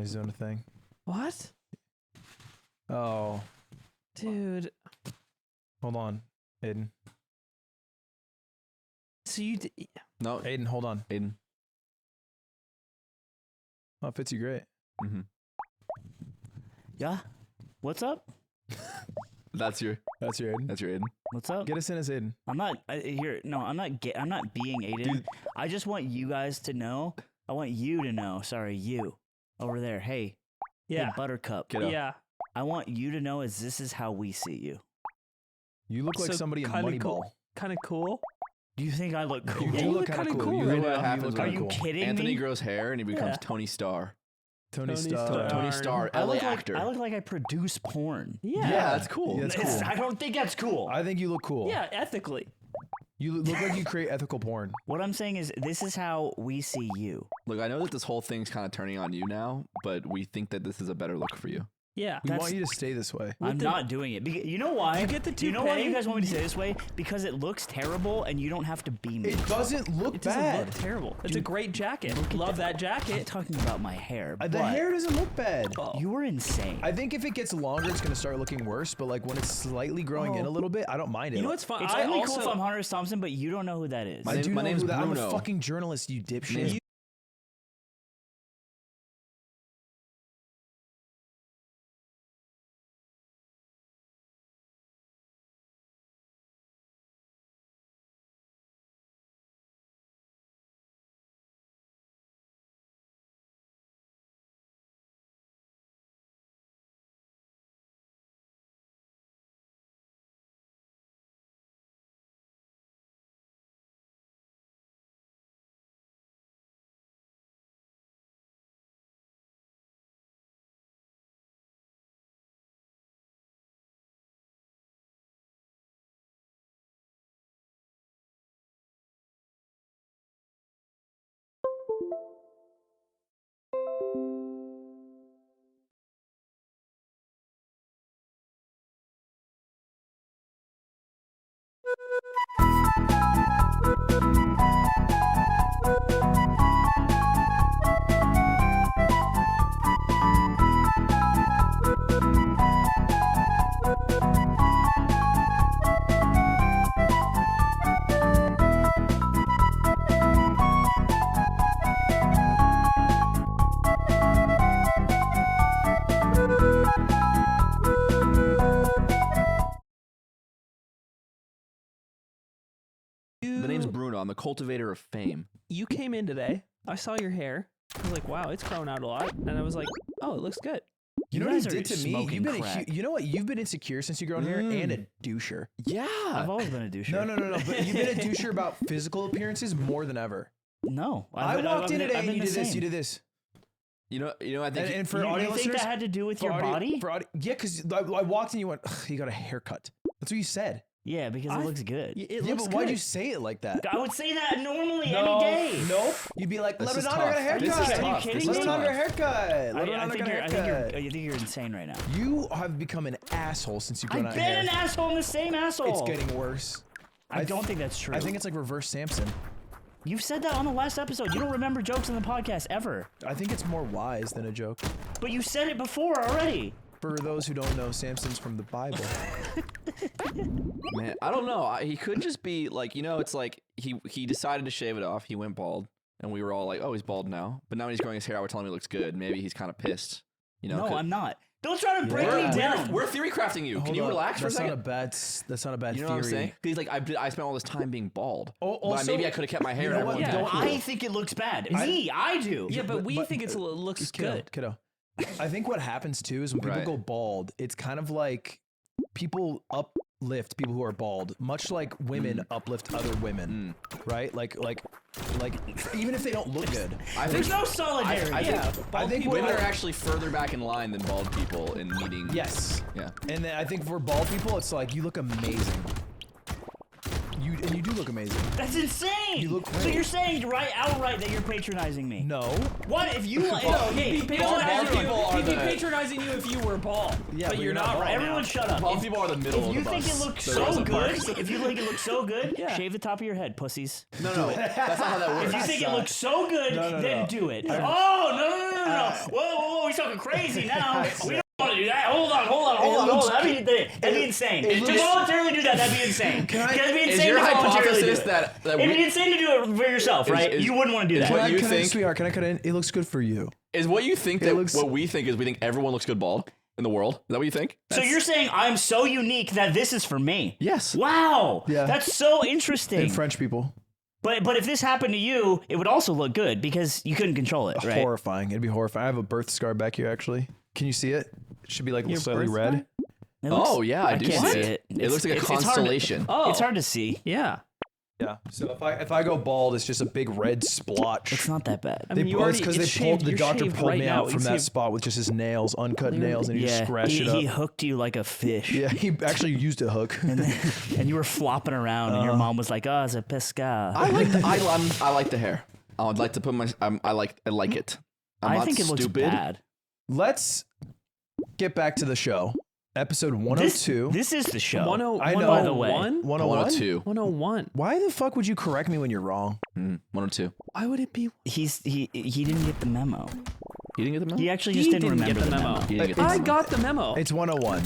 he's doing a thing. What? Oh. Dude. Hold on, Aiden. So you... No. Aiden, hold on. Aiden. Oh, it fits you great. Mm-hmm. Yeah. What's up? That's your Aiden. That's your Aiden. What's up? Get us in as Aiden. I'm not here. No, I'm not being Aiden. Dude. I just want you guys to know. I want you to know. Sorry, you over there. Hey, Yeah. hey, Buttercup. Kiddo. Yeah. I want you to know is this is how we see you. You look like So somebody in kinda Moneyball. cool. Kind of cool. Do you think I look cool? You Yeah, do you look look kind of kinda cool. cool You right look- now. you happens look when Are kinda you cool. kidding Anthony me? grows hair and he becomes Yeah. Tony Starr. Tony Tony Starr. Starr. Tony Starr, I LA look like actor. I look like I produce porn. Yeah. Yeah, that's cool. Yeah, that's cool. I don't think that's cool. I think you look cool. Yeah, ethically. You look like you create ethical porn. What I'm saying is this is how we see you. Look, I know that this whole thing's kind of turning on you now, but we think that this is a better look for you. Yeah. We want you to stay this way. I'm the- not doing it. You know why? You get the You know why toupee? you guys want me to say this way? Because it looks terrible and you don't have to be me. It doesn't look It doesn't bad. look terrible. It's a great jacket. Love that I'm jacket. talking about my hair. The but hair doesn't look bad. You were insane. I think if it gets longer, it's gonna start looking worse. But like when it's slightly growing in a little bit, I don't mind it. You know what's fun? It's I only also, cool if I'm Hunter S. Thompson, but you don't know who that is. My I name- do know name's who that. I'm Bruno. a fucking journalist, you dipshit. The name's Bruno. I'm the cultivator of fame. You came in today. I saw your hair. I was like, wow, it's grown out a lot. And I was like, oh, it looks good. You know You what guys he are did to me? smoking You've been crack. you know what? You've been insecure since you grown hair and a doucher. Yeah. I've always been a doucher. No. But you've been a doucher about physical appearances more than ever. No. I walked in today I've and been you the did this. same. You did this. You know. I think. And for You audio think listeners, that had to do with your body? yeah, because I walked in, you went, "Ugh, you got a haircut." That's what you said. Yeah, because it looks good. It Yeah, looks but good. why'd you say it like that? I would say that normally any day. Nope. You'd be like, This "Let is me got a tough. haircut." This is Are you tough. kidding This Let is me tough. got a haircut. Let me I got a think haircut. you're insane right now. You have become an asshole since you've grown I've out been hair. an asshole in the same asshole. It's getting worse. I don't think that's true. I think it's like reverse Samson. You've said that on the last episode. You don't remember jokes on the podcast ever. I think it's more wise than a joke. But you said it before already. For those who don't know, Samson's from the Bible. Man, I don't know. He could just be like, it's like he decided to shave it off. He went bald, and we were all like, oh, he's bald now. But now when he's growing his hair out, we're telling him it looks good. Maybe he's kind of pissed. No, I'm not. Don't try to break Yeah. me down. We're theory crafting you. Can Hold you up. relax for a second? That's not a bad You know theory. what I'm saying? 'Cause he's like, I spent all this time being bald. Oh, but also- maybe I could have kept my hair. You know and what? everyone Don't- did. I think it looks bad. I do. Yeah, but we but- think it looks good. Kiddo. I think what happens too is when people Right. go bald, it's kind of like people uplift people who are bald, much like women uplift other women, right? Like even if they don't look good. I There's think, no solidarity. I think women what- are actually further back in line than bald people in needing. Yes. Yeah. And then I think for bald people, it's like you look amazing. You do look amazing. That's insane. You look So great. you're saying outright that you're patronizing me? No. What if you? He'd be patronizing people you. are He'd be the- patronizing you if you were bald. Yeah, but but you're not bald. right Everyone, now. shut up. Bald people are the middle If of you the think bus. it looks The so Rosa good, Parks. if you think it looks so good, Yeah. shave the top of your head, pussies. No, that's not how that works. If you think it looks so good, No, then no. do it. Oh no! Whoa! We're talking crazy now. We don't want to do that. Hold on. That'd be insane. To voluntarily do that, that'd be insane. That'd be insane Is your to voluntarily do hypothesis it. that It'd be we, insane to do it for yourself, right? is- You wouldn't want to do is that. what you think- Sweetheart, can I cut in? It looks good for you. is what you think It that looks- what we think is we think everyone looks good bald in the world? Is that what you think? So you're saying I'm so unique that this is for me? Yes. Wow. Yeah. That's so interesting. And French people. But if this happened to you, it would also look good because you couldn't control it, right? Horrifying. It'd be horrifying. I have a birth scar back here, actually. Can you see it? It should be like Your slightly birth red. scar? It looks- Oh yeah, I do can't see it. It looks like a it's hard to- constellation. Oh, It's hard to see. Yeah. Yeah. So if I go bald, it's just a big red splotch. It's not that bad. I mean, you already because it's they pulled shaved- the you're doctor shaved pulled right me now. out from You that see- spot with just his nails, uncut nails, and he just Yeah, scratched it up. he hooked you like a fish. Yeah, he actually used a hook. And you were flopping around, and your mom was like, "Oh, it's a pesca." I like the I like the hair. I would like to put my I like it. I'm I not think it looks stupid. bad. Let's get back to the show. Episode 102. This is the show. I know. By the way. 101? 102. 101. Why the fuck would you correct me when you're wrong? 102. Why would it be? He didn't get the memo. You didn't get the memo? He actually He just didn't didn't remember get the memo. You didn't get the I memo. got the memo. It's 101.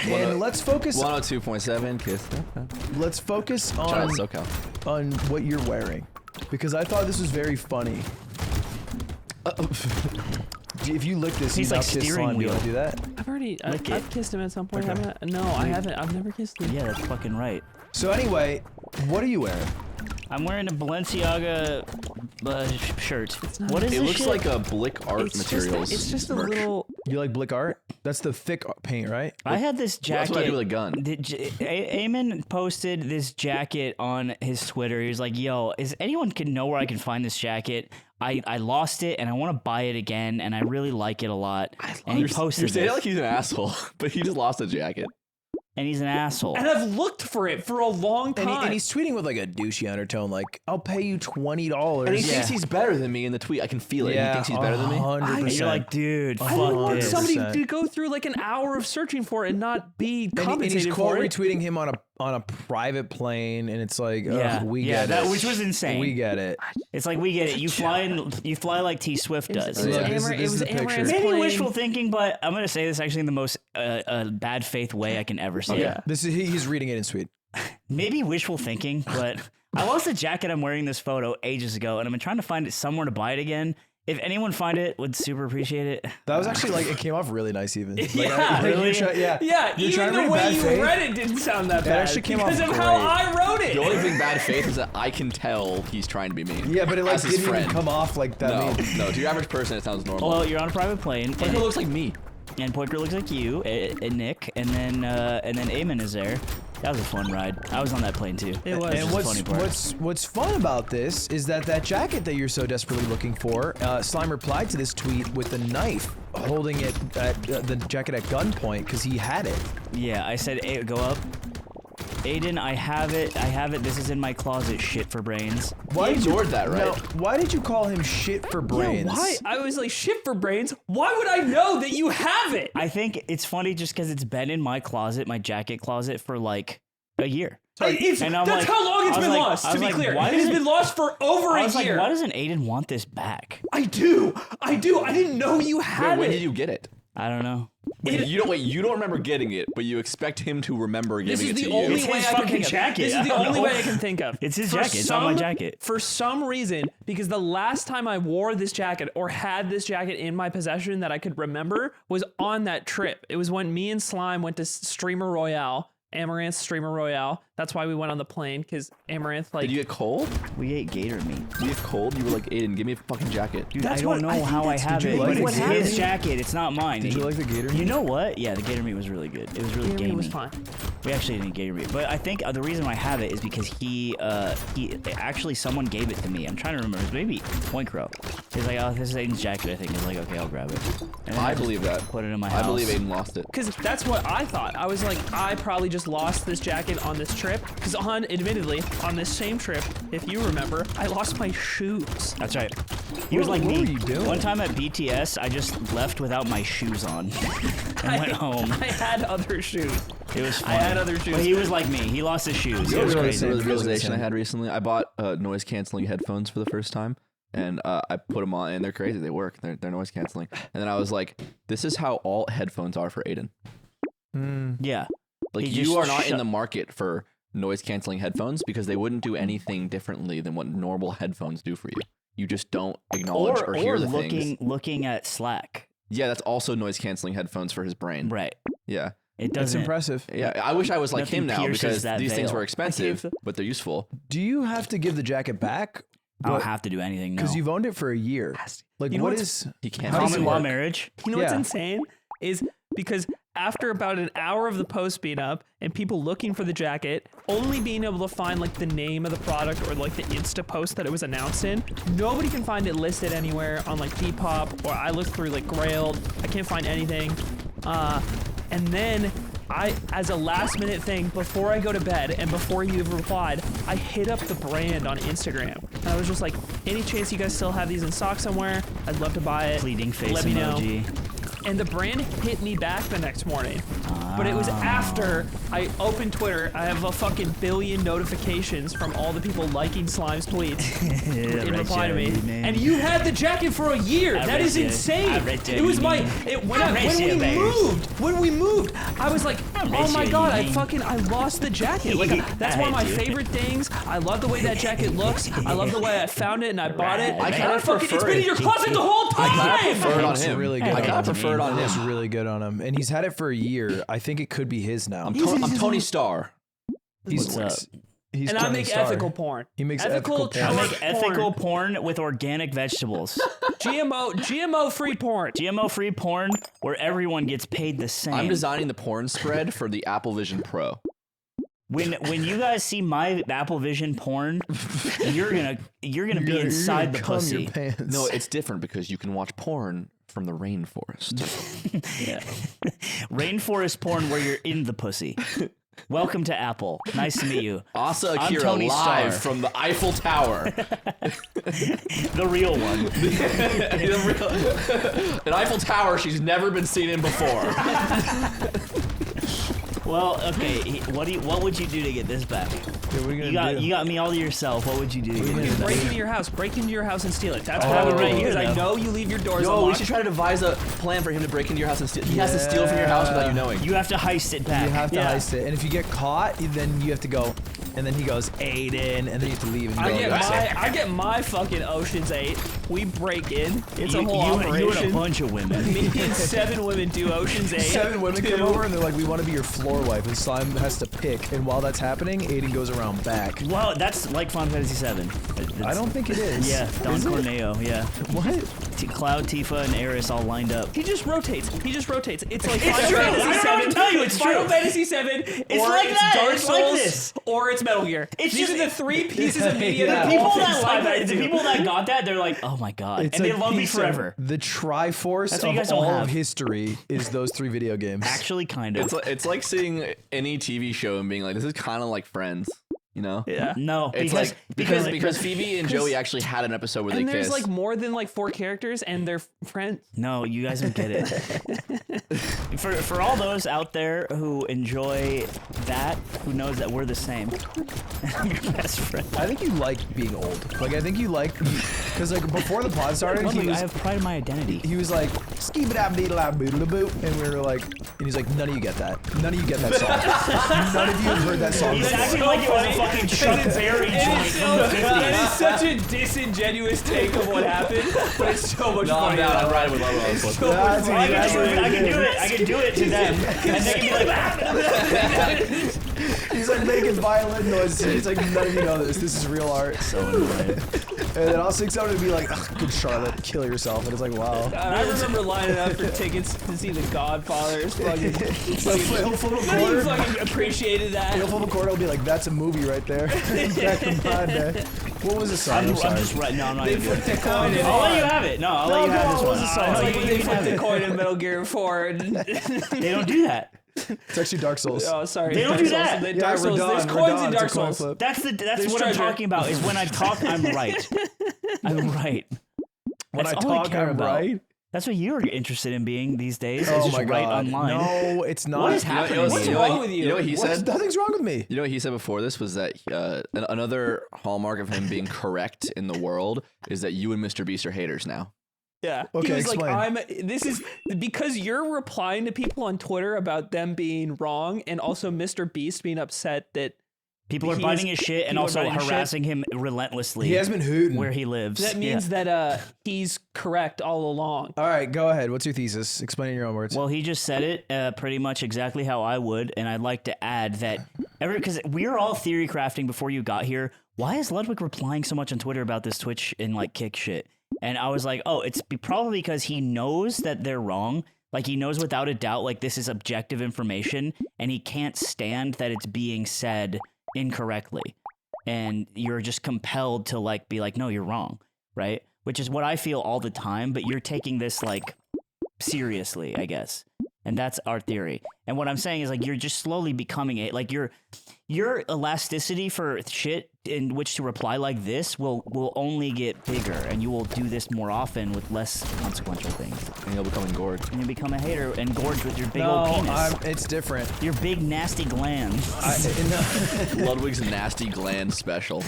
And let's focus 102.7 Kiss. let's focus Shout out on SoCal. on what you're wearing. Because I thought this was very funny. If you lick this, He's you like now kiss steering slime. You wheel. wanna do that? I've already Lick it. I've kissed him at some point. Okay. Haven't I? No, I haven't. I've never kissed him. Yeah, that's fucking right. So anyway, what are you wearing? I'm wearing a Balenciaga shirt. not- What is It this looks shit? like a Blick Art It's Materials. just a little. You like Blick Art? That's the thick paint, right? I had this jacket. That's what I do with a gun. Eamon posted this jacket on his Twitter. He was like, "Yo, is anyone can know where I can find this jacket? I lost it and I want to buy it again, and I really like it a lot." And he You're posted saying it this, like he's an asshole, but he just lost a jacket. and he's an asshole. And I've looked for it for a long time. And he's tweeting with like a douchey undertone, like, I'll pay you $20. And he Yeah. thinks he's better than me in the tweet. I can feel it. yeah, he thinks he's better than me. 100%. And you're like, dude, I don't fuck want this. somebody 100%. to go through like an hour of searching for it and not be and compensated he's for quote it. retweeting him on a private plane, and it's like, Yeah, ugh, we yeah, get that it. which was insane. We get it. It's like we get it. You fly like T Swift does. It was Yeah, this is- Amar- this is it was the picture. Amaranth's Maybe plane. wishful thinking, but I'm gonna say this actually in the most bad faith way I can ever say Yeah. it. This is he's reading it in Swede. Maybe wishful thinking, but I lost the jacket I'm wearing this photo ages ago, and I've been trying to find it somewhere to buy it again. If anyone find it, would super appreciate it. That was actually like it came off really nice, even. Like, Yeah, you're really? try- yeah, Yeah, You're trying even to the bring way bad you faith. read it didn't sound that bad. actually came because off of how great. I wrote it. The only thing bad faith is that I can tell he's trying to be mean. Yeah, but it like As his didn't even friend. come off like that. No, mean. no. To your average person, it sounds normal. Well, you're on a private plane, But and, he looks like me. and Poiker looks like you, and Nick, and then Eamon is there. That was a fun ride. I was on that plane too. It was. And the funny part. what's fun about this is that jacket that you're so desperately looking for, Slime replied to this tweet with a knife, holding it at the jacket at gunpoint because he had it. Yeah, I said, hey, go up. Aiden, I have it. This is in my closet. Shit for brains. Why did you- ignored that, right? Now, why did you call him shit for brains? Yeah, why? I was like, shit for brains. Why would I know that you have it? I think it's funny just because it's been in my closet, my jacket closet, for like a year. And I'm That's like- how long it's I was been like- lost, I to was be like, clear. why It has does been lost for over I a was like, year. why doesn't Aiden want this back? I do. I didn't know you had When it. did you get it? I don't know. You don't remember getting it, but you expect him to remember This giving is it the to only you. way his I can fucking think of. jacket. This I is the don't only know. way I can think of. It's his For jacket. It's not my jacket. For some reason, because the last time I wore this jacket or had this jacket in my possession that I could remember was on that trip. It was when me and Slime went to Streamer Royale, Amaranth Streamer Royale. That's why we went on the plane, because Amaranth, like... Did you get cold? We ate gator meat. Did you get cold? You were like, Aiden, give me a fucking jacket. Dude, That's I don't what- know I think how I that's- have did it, you but like it's the his gator? jacket. It's not mine. Did you like the gator? You know what? Yeah, the gator meat was really good. It was really It gamey. was fine. We actually didn't eat gator meat, but I think the reason I have it is because he actually someone gave it to me. I'm trying to remember. It was maybe Poincro. He's like, oh, this is Aiden's jacket. I think he's like, okay, I'll grab it. And then I just believe that. Put it in my house. I believe Aiden lost it. Because that's what I thought. I was like, I probably just lost this jacket on this trip because admittedly, on this same trip, if you remember, I lost my shoes. That's right. He was like what me. were you doing? One time at BTS, I just left without my shoes on and went home. I had other shoes. It was funny. I had other shoes. But he was like me. He lost his shoes. You It know was the crazy. realization I had recently? I bought noise canceling headphones for the first time, and I put them on, and they're crazy. They work. They're noise canceling. And then I was like, this is how all headphones are for Aiden. Yeah. Like, He you just are not in shut- the market for noise canceling headphones because they wouldn't do anything differently than what normal headphones do for you. You just don't acknowledge or hear the things. looking at Slack. Yeah, that's also noise canceling headphones for his brain. Right. Yeah. It That's doesn't. impressive. Yeah, I wish I was like Nothing him now pierces because that these things veil. were expensive, but they're useful. Do you have to give the jacket back? I don't have to do anything. Because No. you've owned it for a year. Like, You know what what's- is? He can't. How does it Common law work? marriage. You know what's Yeah. insane is because after about an hour of the post being up and people looking for the jacket, only being able to find like the name of the product or like the Insta post that it was announced in, nobody can find it listed anywhere on like Depop, or I looked through like Grailed. I can't find anything. And then I, as a last minute thing, before I go to bed and before you have replied, I hit up the brand on Instagram. And I was just like, any chance you guys still have these in stock somewhere? I'd love to buy it. Pleading face Let me know. emoji. And the brand hit me back the next morning. But it was after I opened Twitter. I have a fucking billion notifications from all the people liking Slime's tweets in reply to me. And you had the jacket for a year. That is insane. It was my when we moved, I was like, oh my god, I lost the jacket. Like that's one of my favorite things. I love the way that jacket looks. I love the way I found it and I bought it. I kinda fucking prefer it's been in it. your closet the whole I time. prefer it on Looks him. really good I on kind him. of prefer it on It looks him. really good on him, and he's had it for a year. I think it could be his now. I'm Tony Starr. He's What's up? He's And I Tony make Starr. ethical porn. He makes ethical porn. I trash make ethical porn with organic vegetables. GMO free porn. GMO free porn where everyone gets paid the same. I'm designing the porn spread for the Apple Vision Pro. When you guys see my Apple Vision porn, you're gonna be inside the cum your pussy. pants. No, it's different because you can watch porn from the rainforest. Rainforest porn where you're in the pussy. Welcome to Apple. Nice to meet you. Asa I'm Akira Tony live Starr. from the Eiffel Tower. The real one. An Eiffel Tower she's never been seen in before. Well, okay. What would you do to get this back? Yeah, what are you gonna do? You got me all to yourself. What would you do to get this back? Break into your house and steal it. That's what I would do right here, because I though. know you leave your doors Yo, we unlocked. should try to devise a plan for him to break into your house and steal. He has to steal from your house without you knowing. You have to heist it back. You have to Yeah. heist it, and if you get caught, then you have to go. And then he goes Aiden, and then you have to leave. And I go, I get my fucking Ocean's 8. We break in. It's a whole you and operation. a bunch of women. Me and 7 women do Ocean's 8. 7 women come over and they're like, "We want to be your floor wife." And Slime has to pick, and while that's happening, Aiden goes around back. Well, that's like Final Fantasy VII. I don't think it is. Yeah, Don Is it? Corneo. Yeah, What? Cloud, Tifa, and Aerith all lined up. He just rotates. It's like It's Final true. Fantasy I don't know what to 7. tell you. It's Final true. Fantasy 7. It's or like it's that. Dark It's Souls, like this. or it's Metal Gear. It's These just- are the 3 pieces of media Yeah. that People all that things like Slime it, the do. people that got that, they're like, oh my god, It's and they like love me he's forever. The Triforce That's what you of guys don't all have. of history is those 3 video games. Actually, kind of. It's like seeing any TV show and being like, this is kind of like Friends, you know? Yeah. No, It's because because Phoebe and Joey actually had an episode where And they there's kissed. like more than like 4 characters and they're friends. no, you guys don't get it. For all those out there who enjoy that, who knows that we're the same. I'm your best friend. I think you like being old. Like, I think you like, because like before the pod started, Look, he I was have pride in my identity. he was like skee-ba-dab-dee-da-boo, and we were like, and he's like, none of you get that. None of you get that song. None of you have heard that song He's before. acting like it was a fucking Chuck Berry joint from the 50s. That is such a disingenuous take of what happened, but it's so much no, I'm funnier. down. I'm riding with Lolo. It's so Nah, much it's funnier. I can do it to them. And they can be like, He's like making violin noises. And he's like, none of you know this. This is real art. so annoying. And then I'll sing something and be like, "Ugh, good Charlotte, kill yourself." And it's like, wow. I remember lining up for tickets to see The Godfather. It's fucking. He'll flip a None of you quarter. fucking appreciated that. He'll flip a quarter. He'll be like, that's a movie right there. Back in my day. What was the song? I'm sorry. just right. No, I'm not They gonna do flipped it. the coin in. I'll let you have it. No, I'll let you have this one. It's like when they flipped the coin in Metal Gear 4. They don't do that. It's actually Dark Souls. Oh, sorry. They don't Dark do Souls. that. The Yeah, Dark we're Souls. done, There's we're coins done. in It's Dark a coin Souls. flip. That's There's what I'm treasure. talking about. Is when I talk, I'm right. I'm right. When That's I all I talk, care I'm about. right. That's what you're interested in being these days. Oh is just my right god! online. No, it's not. What is happening? What's to you? wrong with you? You know what he said? Nothing's wrong with me. You know what he said before this was that another hallmark of him being correct in the world is that you and Mr. Beast are haters now. Yeah. Okay, he was explain. like, this is because you're replying to people on Twitter about them being wrong, and also Mr. Beast being upset that People are biting his shit and people are also biting his shit. harassing him relentlessly. He has been hooting. where he lives. that means that he's correct all along. All right, go ahead. What's your thesis? Explain in your own words. Well, he just said it pretty much exactly how I would, and I'd like to add that because we were all theory crafting before you got here. Why is Ludwig replying so much on Twitter about this Twitch and like kick shit? And I was like, oh, it's probably because he knows that they're wrong. Like he knows without a doubt, like this is objective information, and he can't stand that it's being said incorrectly. And you're just compelled to like be like, no, you're wrong, right? Which is what I feel all the time, but you're taking this like seriously, I guess. And that's our theory. And what I'm saying is like you're just slowly becoming like your elasticity for shit in which to reply like this will only get bigger, and you will do this more often with less consequential things. And he'll become engorged. And you become a hater and gorge with your big old no, penis. it's different. Your big nasty glands Ludwig's nasty gland special.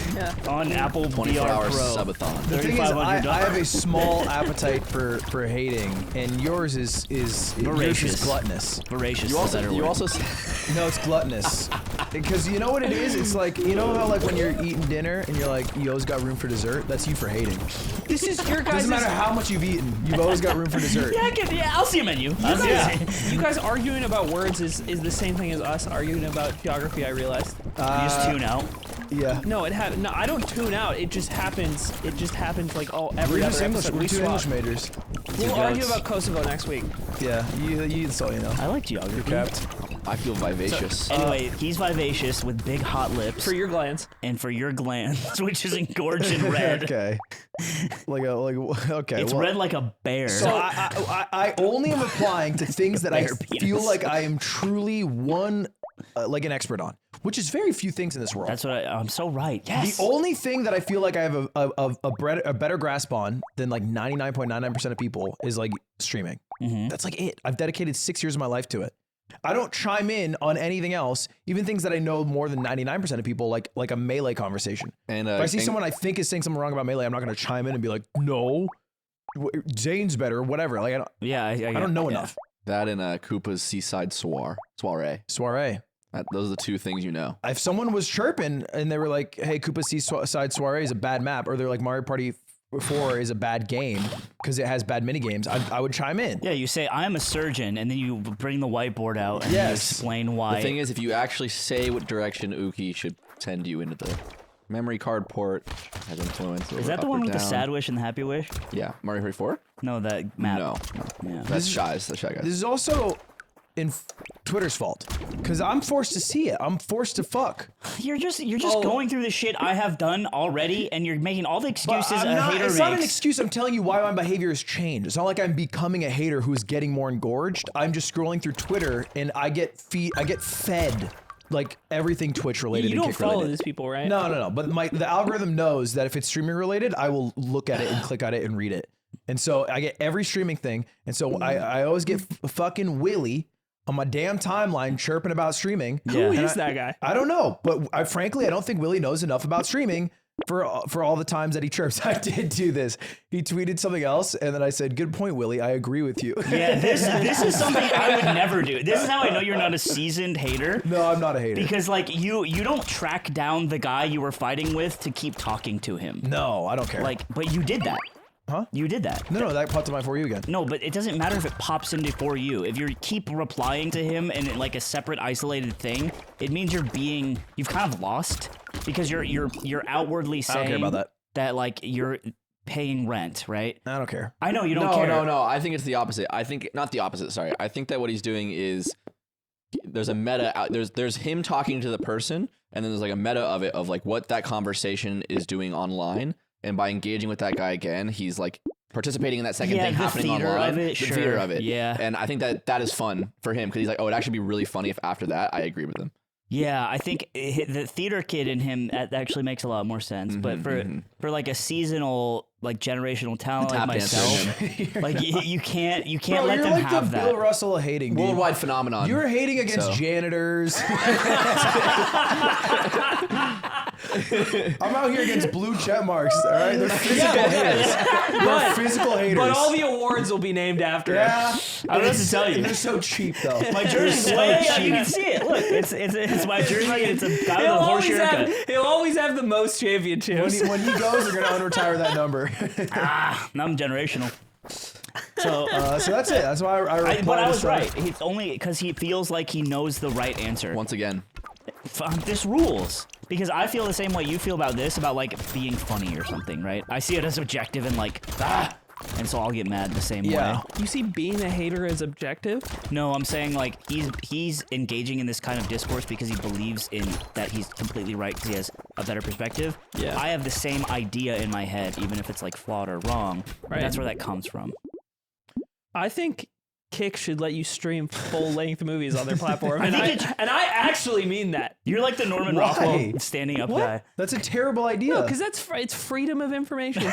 on Apple 24-hour VR Pro. subathon. The thing is, I $3,500. have a small appetite for hating, and yours is Voracious. gluttonous. Voracious. You is a also, better you word. also, No, it's gluttonous. Because you know what it is? It's like, you know how like when you're eating dinner and you're like, you always got room for dessert? That's you for hating. This is your guys' Doesn't matter how much you've eaten, you've always got room for dessert. Yeah, I'll see a menu. You guys arguing about words is the same thing as us arguing about geography, I realized. You just tune out. Yeah. No, no, I don't tune out. It just happens. It just happens like every We're other just English. episode. We're We two swap. English majors. We'll argue about Kosovo next week. Yeah, that's all you know. I like geography. You're capped. I feel vivacious. Anyway, he's vivacious with big hot lips For your glands. and for your glands, which is engorged and red. Okay. Okay. It's well, red like a bear. So I only am replying to things that I Bear penis. feel like I am truly like an expert on, which is very few things in this world. That's what I'm so right. Yes. The only thing that I feel like I have a better grasp on than like 99.99% of people is like streaming. Mhm. That's like it. I've dedicated 6 years of my life to it. I don't chime in on anything else, even things that I know more than 99% of people, like a Melee conversation. And If I see someone I think is saying something wrong about Melee, I'm not going to chime in and be like, no, Zane's better, whatever. Like I don't know enough. that and Koopa's Seaside Soiree. Soiree. Those are the two things you know. If someone was chirping and they were like, hey, Koopa's Seaside Soiree is a bad map, or they're like Mario Party 4 is a bad game because it has bad mini games, I would chime in. Yeah, you say I'm a surgeon, and then you bring the whiteboard out and you Yes. explain why. The thing is, if you actually say what direction Uki should send you into the memory card port, has influence. is that the one with the sad wish and the happy wish? Yeah, Mario Party 4? No, that map. No, Yeah. that's Shy's. That's Shy Guys. This is also in Twitter's fault because I'm forced to see it. I'm forced to fuck. You're just going through the shit I have done already, and you're making all the excuses But a hater it's not an makes. excuse. I'm telling you why my behavior has changed. It's not like I'm becoming a hater who is getting more engorged. I'm just scrolling through Twitter and I get fed like everything Twitch related. You and don't kick follow related. these people, right? No. But the algorithm knows that if it's streaming related, I will look at it and click on it and read it. And so I get every streaming thing. And so I always get fucking Willy on my damn timeline chirping about streaming. Who And is that guy? I don't know, but frankly, I don't think Willie knows enough about streaming for all the times that he chirps. I did do this. He tweeted something else, and then I said, "Good point, Willie. I agree with you." Yeah, this is something I would never do. This is how I know you're not a seasoned hater. No, I'm not a hater. Because like you don't track down the guy you were fighting with to keep talking to him. No, I don't care. Like, but you did that. Huh? You did that. No, that popped to my For You again. No, but it doesn't matter if it pops into For You. If you keep replying to him in like a separate, isolated thing, it means you've kind of lost because you're outwardly saying I don't care about that. like you're paying rent, right? I don't care. I know you don't care. No. I think it's the opposite. I think not the opposite. Sorry. I think that what he's doing is there's a meta out. There's him talking to the person, and then there's like a meta of it of like what that conversation is doing online. And by engaging with that guy again, he's like participating in that second Yeah, thing the happening theater online. of it, the sure. theater of it. Yeah. And I think that is fun for him because he's like, oh, it'd actually be really funny if after that I agree with him. Yeah, I think the theater kid in him actually makes a lot more sense. But for like a seasonal, like generational talent like Tap dancer myself, like you can't Bro, let you're them like have the that. Bill Russell of hating, dude. Worldwide phenomenon. You're hating against So. janitors. I'm out here against blue check marks. All right, they're physical haters. They're physical haters. But all the awards will be named after him. yeah, I don't know what to tell you. they're so cheap though. My jersey's way you can see it. Look, it's my jersey. And it's a guy with a horse haircut. He'll always have the most When championships. he goes, they're gonna unretire that number. Now I'm generational. So, So that's it. That's why I replied. but I to was stuff. right. He's only because he feels like he knows the right answer. Once again. This rules because I feel the same way you feel about this, about like being funny or something, right? I see it as objective and like and so I'll get mad the same Yeah. way. You see being a hater as objective? No, I'm saying like he's engaging in this kind of discourse because he believes in that he's completely right because he has a better perspective. Yeah. I have the same idea in my head, even if it's like flawed or wrong. Right. That's where that comes from. I think Kick should let you stream full-length movies on their platform, and think I actually mean that. You're like the Norman Why? Rockwell standing up guy. That's a terrible idea. Because it's freedom of information.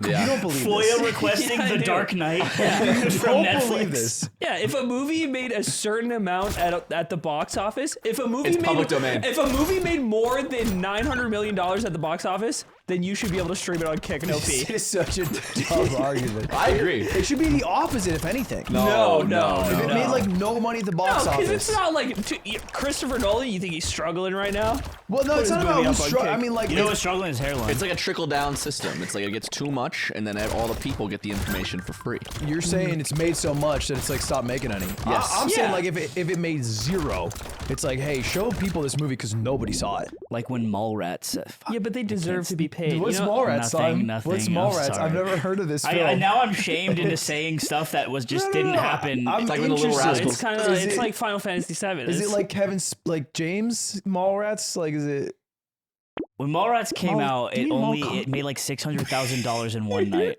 Yeah. You don't believe FOIA this. requesting Yeah, I The do. Dark Knight You from don't Netflix. believe this. Yeah, if a movie made a certain amount at the box office, if a movie It's made public domain. if a movie made more than $900 million at the box office, then you should be able to stream it on Kick no fee. This is such a dumb argument. I agree. It should be the opposite, if anything. No. If it made like no money at the box No, because office. it's not like Christopher Nolan. You think he's struggling right now? Well, no, Put it's his not about movie who's up on struggling. I Kick. mean, like, You know what's struggling is hairline. It's like a trickle down system. It's like it gets too much, and then all the people get the information for free. you're saying it's made so much that it's like stop making any. Yes. I'm saying Yeah. like if it made zero, it's like, hey, show people this movie because nobody saw it. like when Mallrats. Yeah, but they deserve to be paid. What's you know? Mallrats, son? nothing, What's I'm Mallrats? sorry. I've never heard of this film. I now I'm shamed into saying stuff that was just didn't happen. I'm It's like when the Little interested. Rascals- It's kind of Is it's it- like Final Fantasy VII. Is it like like James Mallrats? Like, is it? When Mallrats came out, do you mean Mall it made like $600,000 in one night.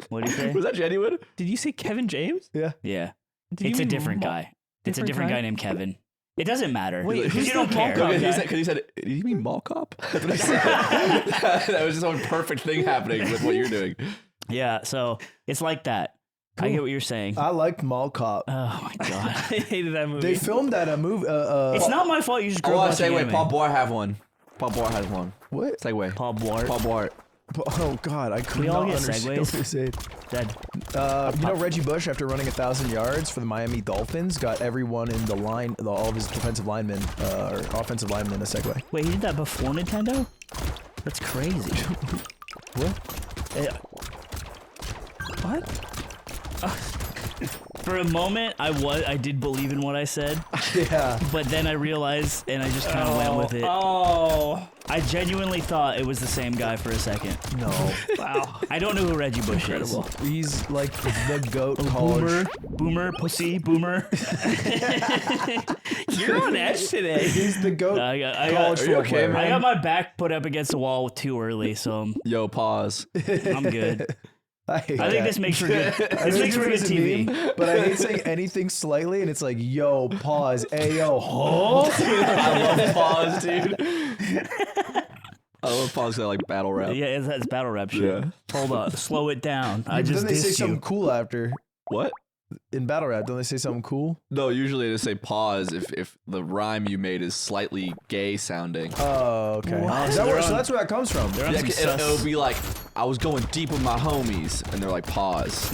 What do you say? Was that genuine? Did you say Kevin James? Yeah. Yeah, Did it's you a mean different Mall- guy. It's a different different guy? guy named Kevin. It doesn't matter. Wait, because who's you don't the Mall care. Cop guy? Because he said, did you mean mall cop? That's what I said. That was just one perfect thing happening with what you're doing. Yeah, so it's like that. I get what you're saying. I liked Mall Cop. Oh my god. I hated that movie. They filmed that a movie. It's not my fault. You just grew Oh, up watching segue. anime. Paul Blart have one. Paul Blart has one. What? Segue. Paul Blart. Paul Blart. Oh God, I could We all not get understand segues. what you're saying. Dead. You know, Reggie Bush, after running 1,000 yards for the Miami Dolphins, got everyone in the line, all of his defensive linemen or offensive linemen a segue. Wait, he did that before Nintendo? That's crazy. What? what? For a moment, I did believe in what I said, Yeah. but then I realized, and I just kind of went with it. Oh, I genuinely thought it was the same guy for a second. No. wow. I don't know who Reggie Bush is. He's like the GOAT college. Boomer, pussy, boomer. You're on edge today. He's the GOAT I got, college Are you football okay, player. man? I got my back put up against the wall too early, so Yo, pause. I'm good. I hate I think that. this makes for good. I This know makes you for do good it as a TV. meme, but I hate saying anything slightly, and it's like, yo, pause, hey, yo, huh? I love pause, dude. I love pause. I like battle rap. Yeah, it's battle rap shit. Yeah. Hold up, slow it down. I But just then they say dissed something you. cool after. What? In battle rap, don't they say something cool? No, usually they just say pause if the rhyme you made is slightly gay sounding. Oh, okay. What? Is that where, so that's where that comes from. They're on Yeah, some it'll sus- be like, I was going deep with my homies, and they're like, pause.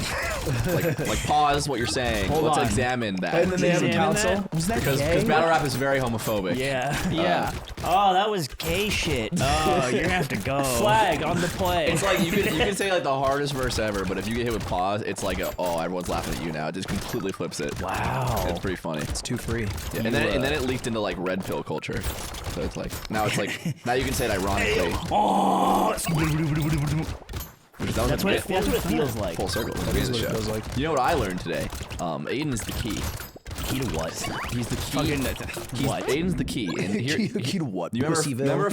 like pause what you're saying. Hold Let's on. examine that. And then they have a Examine council. that? Was that Because gay? battle rap is very homophobic. Yeah. Yeah. Oh, that was gay shit. Oh, you're gonna have to go. Flag on the play. It's like you can say like the hardest verse ever, but if you get hit with pause, it's like everyone's laughing at you now. It just completely flips it. Wow. It's pretty funny. It's too free. Yeah, and then it leaked into like red pill culture. So it's like now now you can say it ironically. Oh, Which that was that's a what bit it feels like. full circle. That is what it feels like. You know what I learned today? Aiden is the key. Key to what? He's the key. What? Aiden's the key. And here, Key to what? you remember Pussyville? a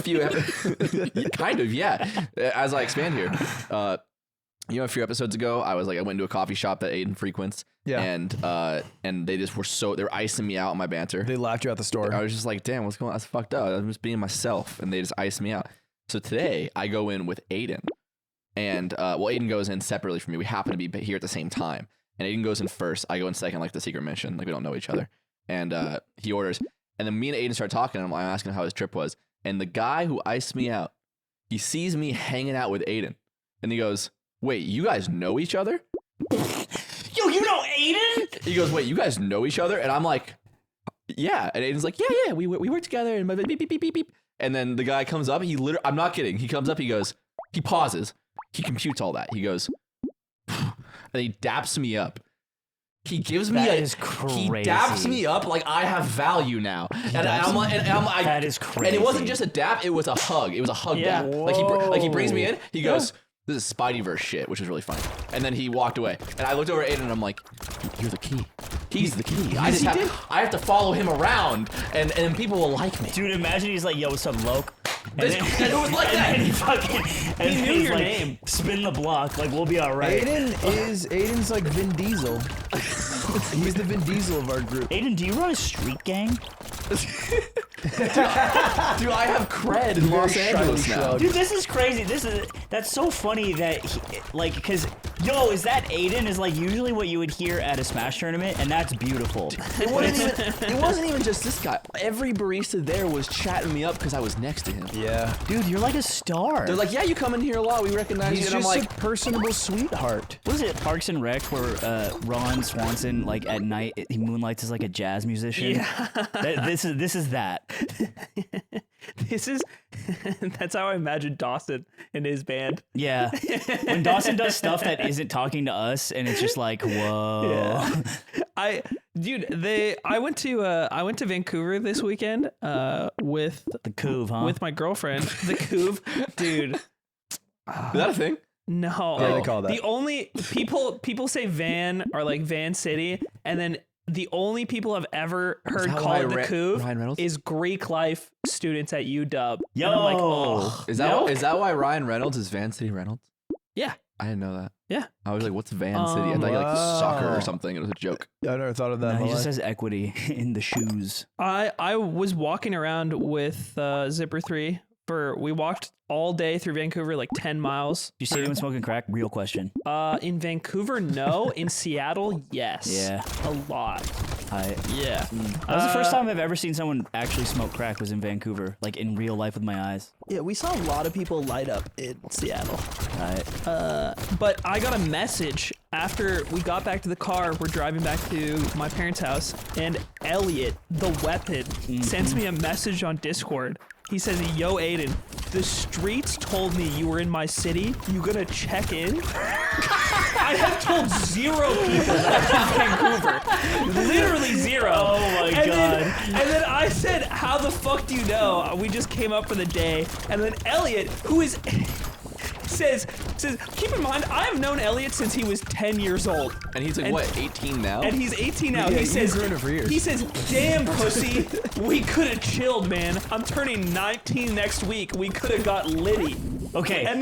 few kind of, yeah. As I expand here, You know, a few episodes ago, I went into a coffee shop that Aiden frequents. Yeah. And they just they were icing me out in my banter. They laughed you out the store. I was just like, damn, what's going on? That's fucked up. I'm just being myself. And they just iced me out. So today I go in with Aiden. And Aiden goes in separately from me. We happen to be here at the same time. And Aiden goes in first. I go in second, like the secret mission. Like we don't know each other. And he orders. And then me and Aiden start talking. And I'm asking how his trip was. And the guy who iced me out, he sees me hanging out with Aiden. And he goes, wait, you guys know each other? Yo, you know Aiden? He goes, wait, you guys know each other? And I'm like, yeah. And Aiden's like, yeah, we work together. And beep, beep, beep, beep, beep. And then the guy comes up. I'm not kidding. He comes up. He goes, he pauses. He computes all that. He goes, and he daps me up. He gives me That is crazy. He daps me up like I have value now. And I'm like, that is crazy. And it wasn't just a dap. It was a hug. It was a hug Yeah. dap. Like he brings me in. He goes, this is Spideyverse shit, which is really funny. And then he walked away. And I looked over at Aiden and I'm like, you're the key. He's the key. I have to follow him around and people will like me. Dude, imagine he's like, yo, what's up, Loke? And it was like that. He knew your name. Spin the block, like we'll be all right. Aiden's like Vin Diesel. He's the Vin Diesel of our group. Aiden, do you run a street gang? Dude, I have cred in Los Angeles now. Dude, this is crazy. That's so funny that because is that Aiden is like usually what you would hear at a Smash tournament, and that's beautiful. It wasn't even just this guy. Every barista there was chatting me up because I was next to him. Yeah. Dude, you're like a star. They're like, yeah, you come in here a lot. We recognize He's you. And just I'm like, a personable sweetheart. What is it, Parks and Rec, where Ron Swanson, like at night, he moonlights as like a jazz musician? Yeah. This is that. That's how I imagine Dawson and his band. Yeah. When Dawson does stuff that isn't talking to us, and it's just like, whoa. I went to Vancouver this weekend with The Couve, huh? with my girlfriend. The Couve, dude. is that a thing? No, Yeah, they call that. the only people say van or like Van City, and then the only people I've ever heard that call why it the Ryan Couve Reynolds? is Greek life students at UW. Yo. And I'm like, oh, Is that why Ryan Reynolds is Van City Reynolds? yeah, I didn't know that. yeah. I was like, what's Van City? I thought you liked soccer or something. It was a joke. I never thought of that. No, in he my just life. has equity in the shoes. I was walking around with Zipper 3 we walked all day through Vancouver, like 10 miles. Do you see anyone smoking crack? Real question. In Vancouver, no. In Seattle, yes. Yeah. A lot. Yeah. That was the first time I've ever seen someone actually smoke crack was in Vancouver, like in real life with my eyes. Yeah, we saw a lot of people light up in Seattle. Right. But I got a message after we got back to the car. We're driving back to my parents' house, and Elliot, the weapon, sends me a message on Discord. He says, yo, Aiden, the streets told me you were in my city. You gonna check in? I have told 0 people that I'm in Vancouver. Literally 0. Oh my God. And then I said, how the fuck do you know? We just came up for the day. And then Elliot, who is... says, keep in mind, I have known Elliot since he was 10 years old. And he's like, what, 18 now? And he's 18 now. Yeah, He says, you've known it for years. he says, damn, pussy, we could have chilled, man. I'm turning 19 next week. We could have got litty. Okay. And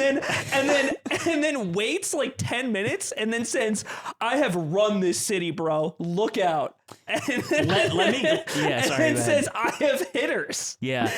then waits like 10 minutes and then says, I have run this city, bro. Look out. And then, Let me. Yeah, sorry. and then go ahead. says, I have hitters. Yeah.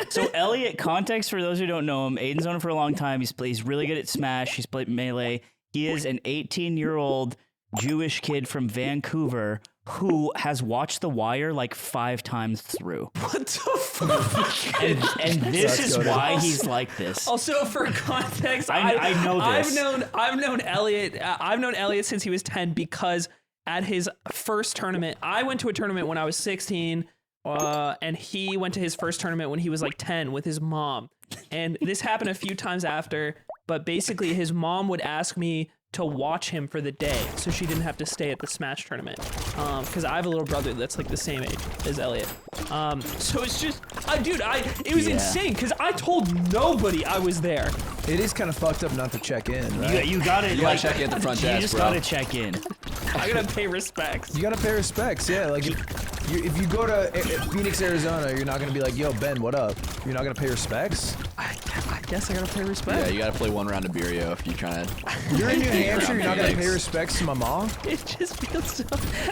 So Elliot, context for those who don't know him, Aiden's known him for a long time. He's really good at Smash. He's played Melee. He is an 18-year-old Jewish kid from Vancouver who has watched The Wire like 5 times through. What the fuck? And this That's is good. why he's like this. Also, for context, I know this. I've known Elliot. I've known Elliot since he was 10 because at his first tournament, I went to a tournament when I was 16, and he went to his first tournament when he was like 10 with his mom. And this happened a few times after, but basically his mom would ask me to watch him for the day so she didn't have to stay at the Smash tournament. Because I have a little brother that's like the same age as Elliot. So it's just, dude, it was insane because I told nobody I was there. It is kind of fucked up not to check in, right? You gotta check in at the front You desk, just bro. gotta check in. I gotta pay respects. You gotta pay respects, yeah. Like if you go to Phoenix, Arizona, you're not gonna be like, "Yo, Ben, what up?" You're not gonna pay respects. I guess I gotta pay respect. Yeah, you gotta play one round of Beerio if you try to. You're in New Hampshire. You're not gonna pay Yikes. respects to my mom. It just feels so.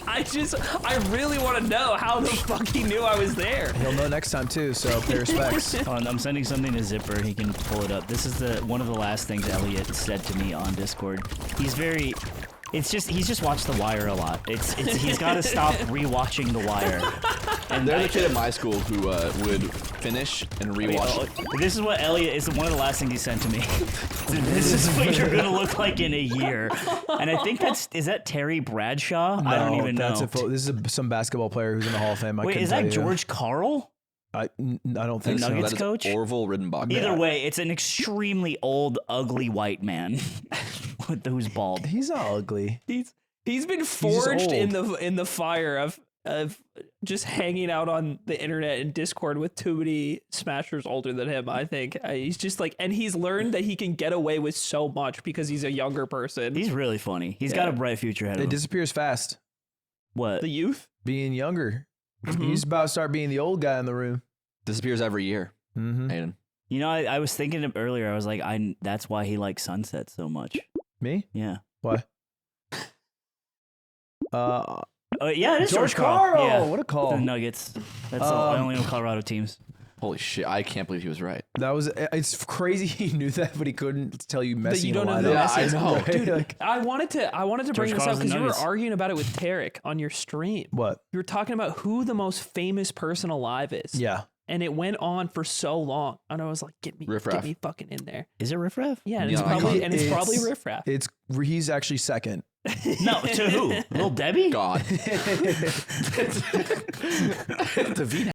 I really want to know how the fuck he knew I was there. He'll know next time too. So pay respects. I'm sending something to Zipper. He can pull it up. This is one of the last things Elliot said to me on Discord. He's just watched The Wire a lot. He's got to stop rewatching The Wire. And There's a kid at my school who would finish and rewatch. This is what Elliot is. One of the last things he sent to me. This is what you're gonna look like in a year. And I think is that Terry Bradshaw? I don't even know. This is some basketball player who's in the Hall of Fame. Wait, is that George Carl? I don't think so. Nuggets That is coach? Orville Riddenbach. Either way, it's an extremely old, ugly white man who's bald. He's not ugly. He's been just forged in old. the fire of just hanging out on the internet and Discord with too many smashers older than him. I think he's just like, and he's learned that he can get away with so much because he's a younger person. He's really funny. He's got a bright future ahead of It him. disappears fast. What? The youth. Being younger. He's about to start being the old guy in the room. Disappears every year. Aiden. You know, I was thinking of earlier. I was like, that's why he likes sunsets so much. Me? Yeah. Why? Yeah, it is George George Carl. Carl. Yeah. What a call. The Nuggets. That's all. I only know Colorado teams. Holy shit! I can't believe he was right. It's crazy he knew that, but he couldn't tell you Messi. That you in don't a know who lineup. Messi is. Messi is. Right? Dude, Like, I wanted to bring this up Carl's because you were Nuggets. arguing about it with Tarek on your stream. what? You were talking about who the most famous person alive is. Yeah. And it went on for so long. And I was like, get me fucking in there. Is it Riff Raff? Yeah, and Yeah, it's probably Riff Raff. He's actually second. No, to who? Little Debbie? God. Davina.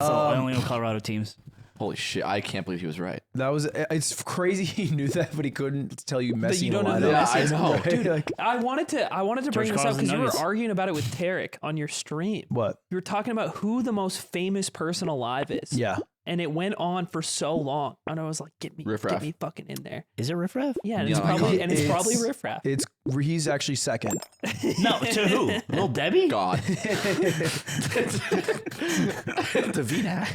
So I only know Colorado teams. Holy shit! I can't believe he was right. It's crazy he knew that, but he couldn't tell you Messi. That you in a don't know who lineup. Messi is. I know. Right? Dude, Like, I wanted to bring this up Carl's because you were Nuggets. arguing about it with Tarek on your stream. what? You were talking about who the most famous person alive is. Yeah. And it went on for so long. And I was like, get Riff Raff. me fucking in there. Is it Riff Raff? Yeah, and Yeah, it's probably Riff Raff. He's actually second. No, to who? Little Debbie? God. Davina.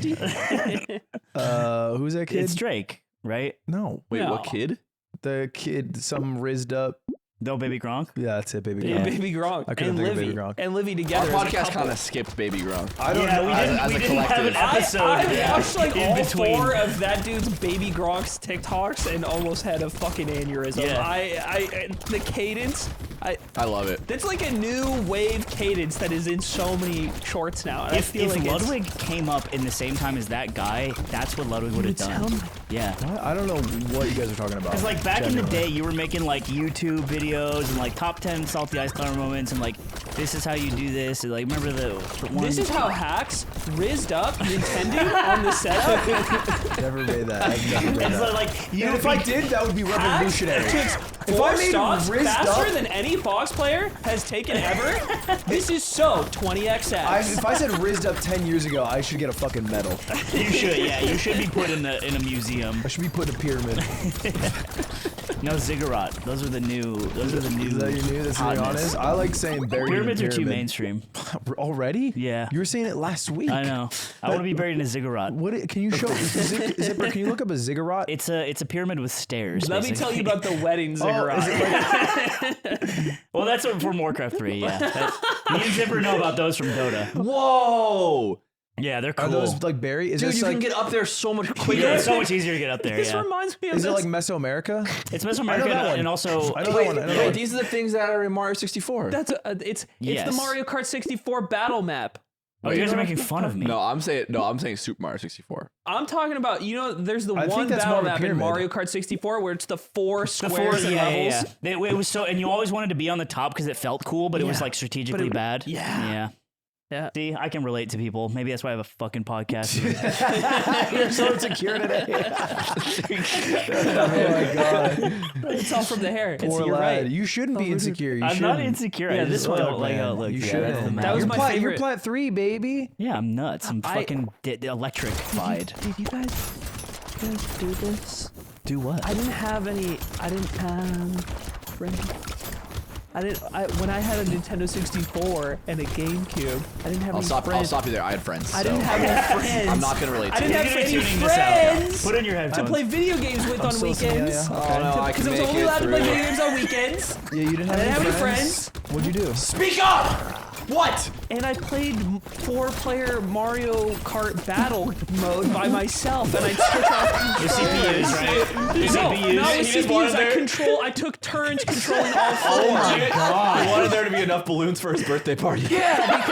Who's that kid? It's Drake, right? No. Wait, No. what kid? The kid, some rizzed up. No, Baby Gronk. Yeah, that's it, baby. Yeah, Gronk. Baby Gronk I couldn't and think of Livy Baby Gronk. and Livy Our together. as a podcast couple. kind of skipped Baby Gronk. I don't Yeah, know. we as didn't, a we didn't have an collective. episode. I watched like in all between. 4 of that dude's Baby Gronk's TikToks and almost had a fucking aneurysm. Yeah. The cadence, I love it. that's like a new wave cadence that is in so many shorts now. And I If feel like it's- Ludwig came up in the same time as that guy, that's what Ludwig would have would done. tell me. Yeah. I don't know what you guys are talking about. Because like back in the Genuinely. day, you were making like YouTube videos and like top 10 salty ice climber moments and like this is how you do this. And, like remember the one? This is how hacks rizzed up Nintendo on the set. Never made that. I've never made It's that. like you. And if I did, that would be revolutionary. If I made stocks Rizzed faster up, than any Fox player has taken ever, this is so 20xx. if I said rizzed up 10 years ago, I should get a fucking medal. You should, yeah. You should be put in a museum. I should be put in a pyramid. No, ziggurat. Those are the new. Is that your new? That's what hotness. is. I like saying buried Pyramids in a are too pyramid. mainstream. Already? Yeah. You were saying it last week. I know. I want to be buried in a ziggurat. What? Can you show? Zipper, can you look up a ziggurat? It's a pyramid with stairs. Let me tell you about the wedding ziggurat. is it Well, that's from Warcraft 3. Yeah. Me and Zipper know about those from Dota. Whoa. Yeah, they're cool. Are those like buried? Is Dude, this you like, can get up there so much quicker. Yeah, it's so much easier to get up there. This Yeah. reminds me of Is this. it like Mesoamerica? It's I know Mesoamerican that one. and also. I know that one. I know that Wait, one. these are the things that are in Mario 64. It's the Yes. Mario Kart 64 battle map. Oh, you guys are making fun of me. No, I'm saying Super Mario 64. I'm talking about, there's the I think one that's battle more of a map in pyramid. Mario Kart 64 where it's the four The squares and levels. It was so, and you always wanted to be on the top because it felt cool, but it was Yeah. like strategically bad. Yeah. Yeah. See, I can relate to people. Maybe that's why I have a fucking podcast. You're so insecure today. Oh my god. It's all from the hair. Poor You're lad. right. You shouldn't be insecure. You I'm shouldn't. not insecure. Yeah, I this just one- don't like man. how it looks. You Yeah, shouldn't. that's the That was You're my You're favorite. plat 3, baby. Yeah, I'm nuts. I'm fucking electrified. Did you guys do this? Do what? I didn't have friends. When I had a Nintendo 64 and a GameCube, I didn't have I'll any stop friends. you there. I had friends. I didn't so- have any friends. I'm not gonna relate I to didn't you. have You're any tuning this out. friends. Put in your I headphones. play video games with on still listening, weekends. yeah. Oh no, I Because can I was make only it allowed to play through. video games on weekends. Yeah, you didn't have, I didn't have any friends. What'd you do? Speak up! What? And I played 4-player Mario Kart battle mode by myself, and I'd switch off The CPUs, right? The No, CPUs. not with He just CPUs. wanted I took turns controlling all four. Oh my god. He wanted there to be enough balloons for his birthday party. Yeah,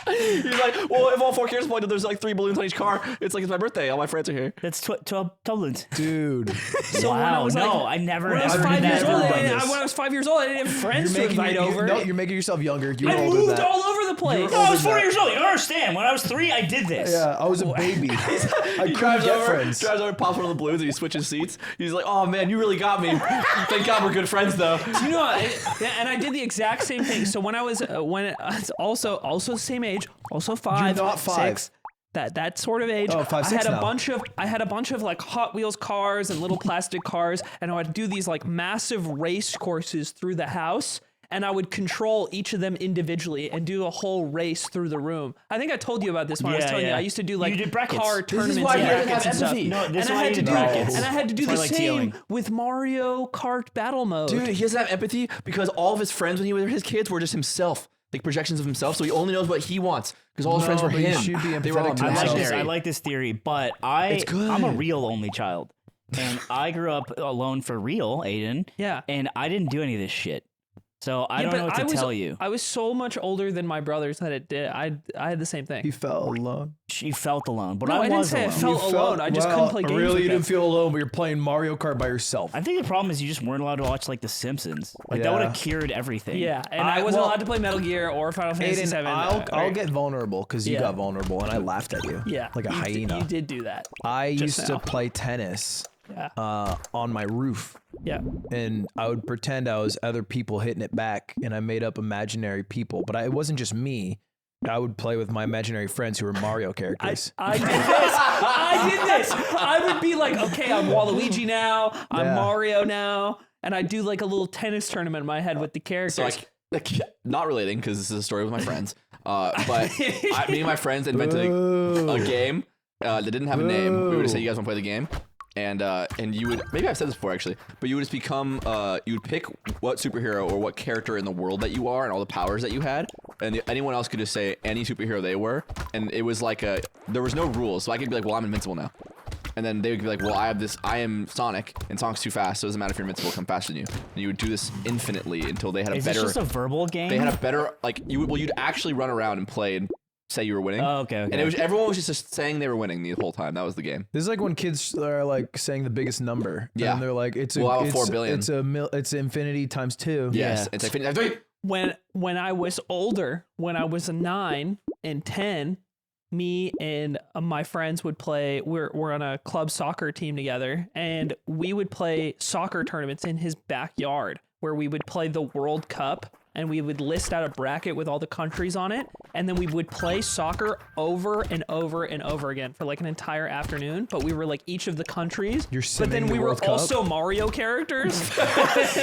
He's like, well, if all 4 characters play, there's like 3 balloons on each car. It's like, it's my birthday. All my friends are here. That's 12 balloons. Dude. so when I Wow, was no, like, I never when I was ever 5 did years that. old, Never I done didn't- this. when I was 5 years old, I didn't have friends to invite over. No, you're making yourself younger. You were I older than moved that. all over the place. No, I was 4 years old. You don't understand. When I was 3, I did this. Yeah, I was a baby. I couldn't Drives get over, friends. drives over, pops one of the balloons, and he switches seats. He's like, oh man, you really got me. Thank God we're good friends though. You know, and I did the exact same thing. So when I was it's also the same age, also 5, You're not 5. 6, that sort of age. Oh, 5, I 6 had a now. bunch of like Hot Wheels cars and little plastic cars, and I would do these like massive race courses through the house. And I would control each of them individually and do a whole race through the room. I think I told you about this when I was Yeah, telling you. yeah. I used to do like You did brackets. car This is tournaments why and you didn't brackets have and stuff. empathy. No, this and is I why had you to did do brackets. and I had to do That's the why I like same tealing. with Mario Kart battle mode. Dude, he doesn't have empathy because all of his friends when he was his kids were just himself. Like projections of himself, so he only knows what he wants because all his friends were but you him. should be They were all empathetic to I like himself. this. imaginary. I like this theory, but It's good. I'm a real only child, and I grew up alone for real, Aiden. Yeah. And I didn't do any of this shit, so I Yeah, don't but know what to tell you. I was so much older than my brothers that it did. I had the same thing. He felt alone. You felt alone, but No, I didn't was say I alone. felt You alone. I just couldn't play games Really, with you them. didn't feel alone, but you're playing Mario Kart by yourself. I think the problem is you just weren't allowed to watch like The Simpsons. Like that Yeah. would have cured everything. Yeah, and I wasn't well- allowed to play Metal Gear or Final Fantasy Aiden, VII. I'll get vulnerable because you Yeah. got vulnerable, and I laughed at you. yeah, like a you hyena. You did do that. I just used now. to play tennis Yeah, on my roof, yeah. and I would pretend I was other people hitting it back, and I made up imaginary people. But it wasn't just me. I would play with my imaginary friends who were Mario characters. I did this. I did this. I would be like, okay, I'm Waluigi now. I'm Yeah. Mario now, and I do like a little tennis tournament in my head with the characters. So like not relating because this is a story with my friends. But me and my friends invented a game that didn't have a name. We would just say, you guys want to play the game? And you would, maybe I've said this before actually, but you would just become, you would pick what superhero or what character in the world that you are and all the powers that you had. And anyone else could just say any superhero they were. And it was like there was no rules. So I could be like, well, I'm invincible now. And then they would be like, well, I am Sonic, and Sonic's too fast, so it doesn't matter if you're invincible, come faster than you. And you would do this infinitely until they had a Is better, this just a verbal game? they had a better, like, you'd actually run around and play and say you were winning. Oh, okay. And it was, everyone was just saying they were winning the whole time. That was the game. This is like when kids are like saying the biggest number. Yeah. And they're like, it's Well, I have it's, 4 billion. It's infinity times 2. Yes. It's like, when I was older, when I was 9 and 10, me and my friends would play. We're on a club soccer team together, and we would play soccer tournaments in his backyard where we would play the World Cup. And we would list out a bracket with all the countries on it. And then we would play soccer over and over and over again for like an entire afternoon. But we were like each of the countries. But then we were also Mario characters.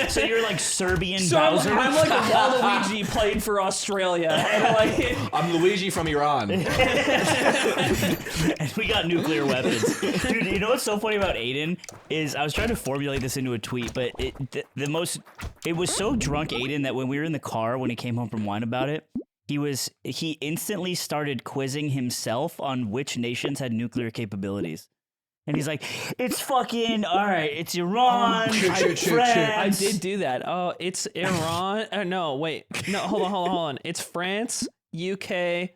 So you're like Serbian So Bowser. I'm like Waluigi played for Australia. And like, I'm Luigi from Iran. And we got nuclear weapons. Dude, you know what's so funny about Aiden is I was trying to formulate this into a tweet, but it was so drunk Aiden that when we were in the car when he came home from wine about it, he instantly started quizzing himself on which nations had nuclear capabilities. And he's like, it's fucking, all right, it's Iran, France. I did do that. Oh, it's Iran. No, wait. No, hold on. It's France, UK,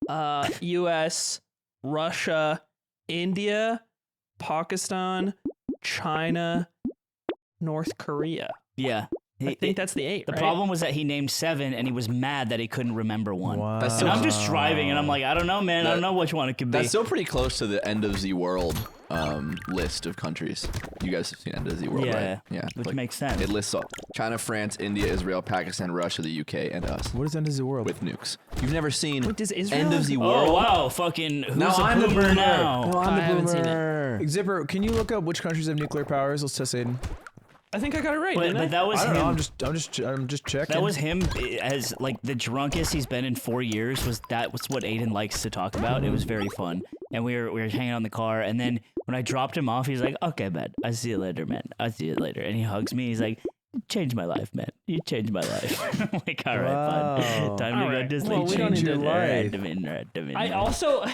US, Russia, India, Pakistan, China, North Korea. Yeah. I think that's the 8, The right? problem was that he named 7 and he was mad that he couldn't remember one. Wow. That's And so I'm just driving and I'm like, I don't know, man. I don't know which one it could be. That's still pretty close to the end of the world list of countries. You guys have seen end of the world, Yeah, right? Yeah, which like, makes sense. It lists all China, France, India, Israel, Pakistan, Russia, the UK, and us What is end of the world? with nukes. You've never seen Wait, does Israel end of have- the Oh, world? wow. Fucking, who's No, the I'm the pooper boomer. now? No, I'm I the haven't seen it. boomer. Zipper, can you look up which countries have nuclear powers? Let's test Aiden. I think I got it right. But didn't I? that was I don't him. know. I'm just checking. That was him as like the drunkest he's been in 4 years. Was what Aiden likes to talk about. It was very fun, and we were hanging out in the car. And then when I dropped him off, he's like, "Okay, man, I see you later, man. I see you later." And he hugs me. He's like, "You changed my life, man. You changed my life." I'm like, all right, Wow. fun. Time All to right. go to sleep. Well, we don't Change need your to. life. I also.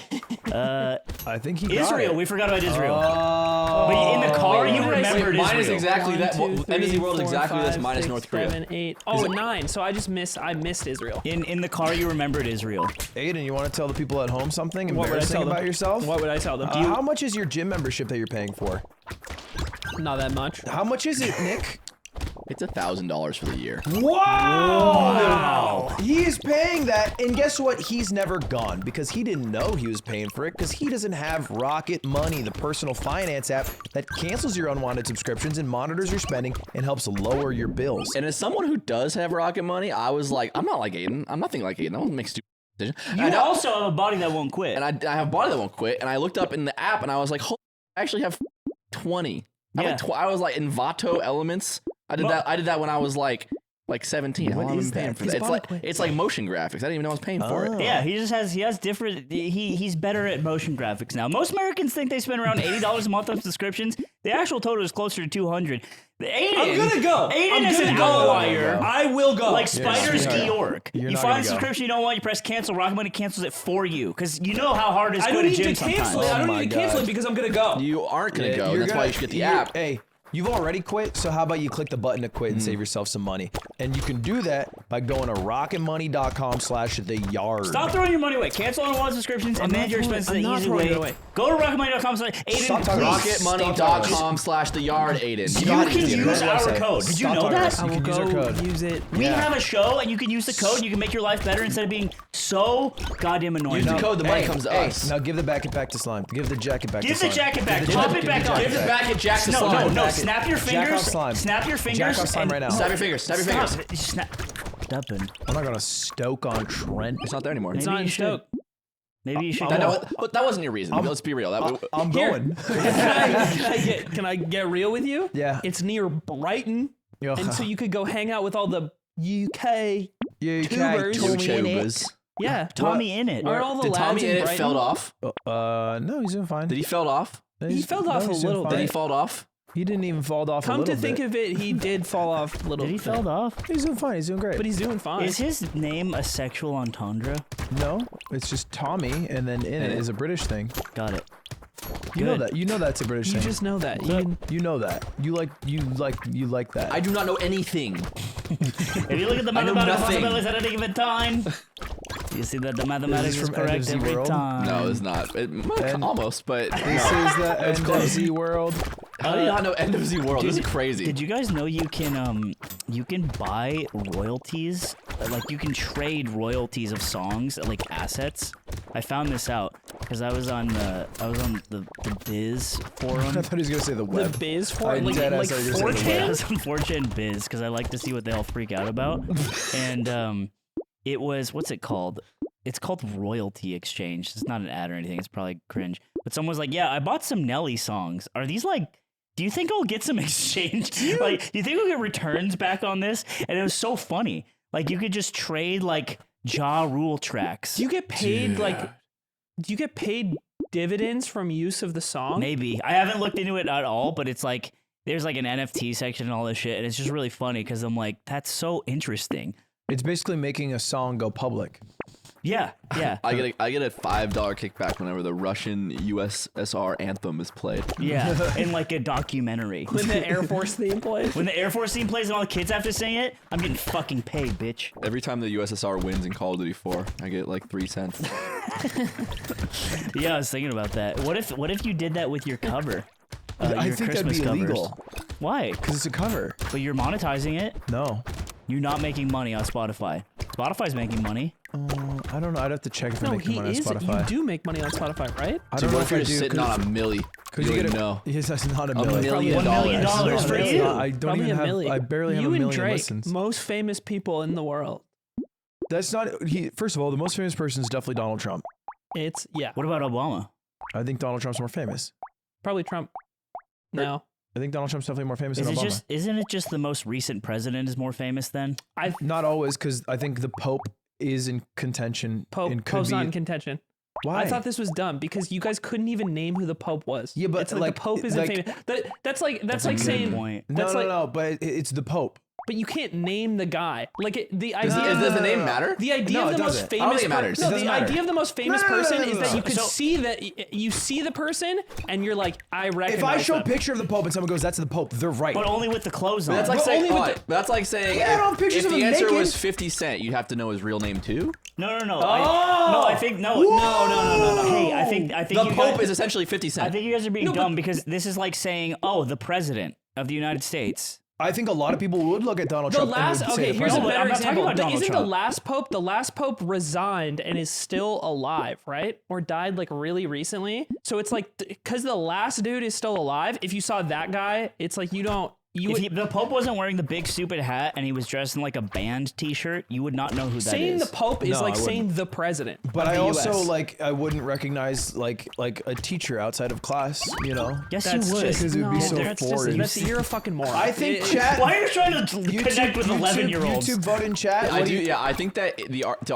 I think he got Israel. it. We forgot about Israel. Oh. But in the car, you Wait, remembered mine is Israel. exactly that. 1, 2, 3, End of the world is 4, exactly 5, this minus 6, North Korea. 7, 8. Oh, 9. So I just missed. I missed Israel. In the car, you remembered Israel. Aiden, you want to tell the people at home something What would I embarrassing tell them? about yourself? What would I tell them? How much is your gym membership that you're paying for? Not that much. How much is it, Nick? It's $1,000 for the year. Wow! He is paying that, and guess what? He's never gone because he didn't know he was paying for it because he doesn't have Rocket Money, the personal finance app that cancels your unwanted subscriptions and monitors your spending and helps lower your bills. And as someone who does have Rocket Money, I was like, I'm not like Aiden. I'm nothing like Aiden. I don't make stupid decisions. You also have a body that won't quit. And I have a body that won't quit. And I looked up in the app and I was like, holy, I actually have 20. Yeah. I was like in Vato Elements. I did that when I was like 17. What How long is have I been paying that? for His that? body It's quit. like motion graphics. I didn't even know I was paying for it. Yeah, he has different. He's better at motion graphics now. Most Americans think they spend around $80 a month on subscriptions. The actual total is closer to $200. Aiden, I'm gonna go. Aiden I'm is gonna an go. outlier. I will go. Like Spider's you're not- Georg. you're You not find gonna a go. subscription you don't want, you press cancel. Rocket Money cancels it for you because you know how hard it is I to go don't to need gym to cancel sometimes. it. I Oh don't my need to cancel God. it because I'm gonna go. You aren't going to Yeah, go. you're That's why you should get the app. Hey, you've already quit, so how about you click the button to quit and save yourself some money? And you can do that by going to rocketmoney.com/theyard. Stop throwing your money away. Cancel unwanted subscriptions and manage your expenses the easy throwing it way. away. Go to rocketmoney.com/Aiden. Stop talking Please. Rocketmoney.com/theyard, Aiden. You know how to can use it, use right? our code. Did you Stop know talking that? about I You will can use our go code. use it. We Yeah. have a show, and you can use the code. And you can make your life better instead of being so goddamn annoying. Use the code, the money comes to us. Now give the jacket back to Slime. Give the jacket back Give to the Slime. jacket back. Give the Pop jacket- it back give the on. jacket Give it back at Jack to No, slime. no, no. Jack- Snap your Jack fingers. off Slime. Snap your fingers. Jack off Slime and- right now. Snap your fingers. Snap your Stop. fingers. Stop it. I'm not gonna stoke on Trent. It's not there anymore. It's Maybe not you in should. Stoke. Maybe you should. But that wasn't your reason. Let's be real. I'm going. Can I get real with you? Yeah. It's near Brighton, Yo, and so you could go hang out with all the UK. you tubers. can't Tommy tell me YouTubers. Yeah, Tommy in it. Aren't all the Did lads Tommy in in it Brighton? fell off? No, he's doing fine. Did he fell off? He fell off a he's doing little fine. bit. Did he fall off? He didn't even fall off. Come a little to think bit. of it, he did fall off a little Did he bit. fall off? He's doing fine. He's doing great. But he's doing fine. Is his name a sexual entendre? No, it's just Tommy, and then in it is a British thing. Got it. You know Good. that. You know that's a British you thing. just know that. You know that. You like that. I do not know anything. If you look at the I know mathematical nothing. possibilities at any given time, you see that the mathematics is from End of correct Z every World? time. No, it's not. Almost, but This is the end of Z World. how do you not know End of Z World? This is crazy. Did you guys know you can buy royalties? Like you can trade royalties of songs like assets. I found this out. because I was on the Biz I forum. thought he was gonna say the The web. biz I for like dead ass thought you were gonna say the 4chan? I was on 4chan Biz because I like to see what they all freak out about. And it was, what's it called? It's called Royalty Exchange. It's not an ad or anything. It's probably cringe. But someone was like, yeah, I bought some Nelly songs. Are these like, do you think I'll get some exchange? Like, do you think we'll get returns back on this? And it was so funny. Like, you could just trade like Ja Rule tracks. Do you get paid do you get paid dividends from use of the song? Maybe. I haven't looked into it at all, but it's like, there's like an NFT section and all this shit. And it's just really funny because I'm like, that's so interesting. It's basically making a song go public. Yeah, yeah. I get a $5 kickback whenever the Russian USSR anthem is played. Yeah, in like a documentary. When the Air Force theme plays? When the Air Force theme plays and all the kids have to sing it, I'm getting fucking paid, bitch. Every time the USSR wins in Call of Duty 4, I get like 3 cents. Yeah, I was thinking about that. What if you did that with your cover? I your think that'd Christmas be covers? illegal Why? because it's a cover. But you're monetizing it. No. You're not making money on Spotify. Spotify's making money. I don't know. I'd have to check if they're No, making he money on is. Spotify. You do make money on Spotify, right? I Dude, don't know what if if you're I just do. sitting on a milli? Because You you wouldn't get know. Yes, that's not a $1 million. million $1 million dollars for That's you. not- I don't Probably even a have. million. I barely have You a and million Drake, listens. most famous people in the world. That's not. First of all, the most famous person is definitely Donald Trump. It's What about Obama? I think Donald Trump's more famous. probably Trump. No, I think Donald Trump's definitely more famous than Obama. Isn't it just the most recent president is more famous then? Not always, because I think the Pope is in contention. and could Pope's be, not in contention. Why? I thought this was dumb because you guys couldn't even name who the Pope was. Yeah, but it's like, like- the Pope isn't like- famous. That's like a saying. good point. No, that's no, like- no. But it's the Pope. But you can't name the guy. Like the Does idea. the name matter? The idea No, of it the most doesn't. famous. I don't think it matters. No, It the doesn't matter. idea of the most famous No, no, no, person no, no, is that no. you could So- see that you see the person and you're like, I recognize. If I show a them. picture of the Pope and someone goes, "That's the Pope," they're right. But only with the clothes on. That's like But saying, only with alright, the- but that's like saying Yeah, I don't have pictures if of the him answer naked. was 50 Cent, you'd have to know his real name too. No. Oh! No, I think no. Hey, I think The you Pope guys, is essentially 50 Cent. I think you guys are being No, but- dumb because this is like saying, "Oh, the president of the United States." I think a lot of people would look at Donald The Trump. last and would say okay, the here's a president. but I'm better not talking example. about Donald Isn't Trump. the last pope resigned and is still alive, right? Or died like really recently? So it's like because the last dude is still alive. If you saw that guy, it's like you don't. The Pope wasn't wearing the big stupid hat and he was dressed in like a band T-shirt, you would not know who that saying is. the Pope is No, like I saying wouldn't. the president. But of I the also US. like I wouldn't recognize like a teacher outside of class. You know. Yes, That's you would. just- Because it would be no, so that's just- foreign. that's- you're a fucking moron. I think It- chat. Why are you trying to connect with 11-year-olds? YouTube vote in chat. I What do. you- Yeah, I think that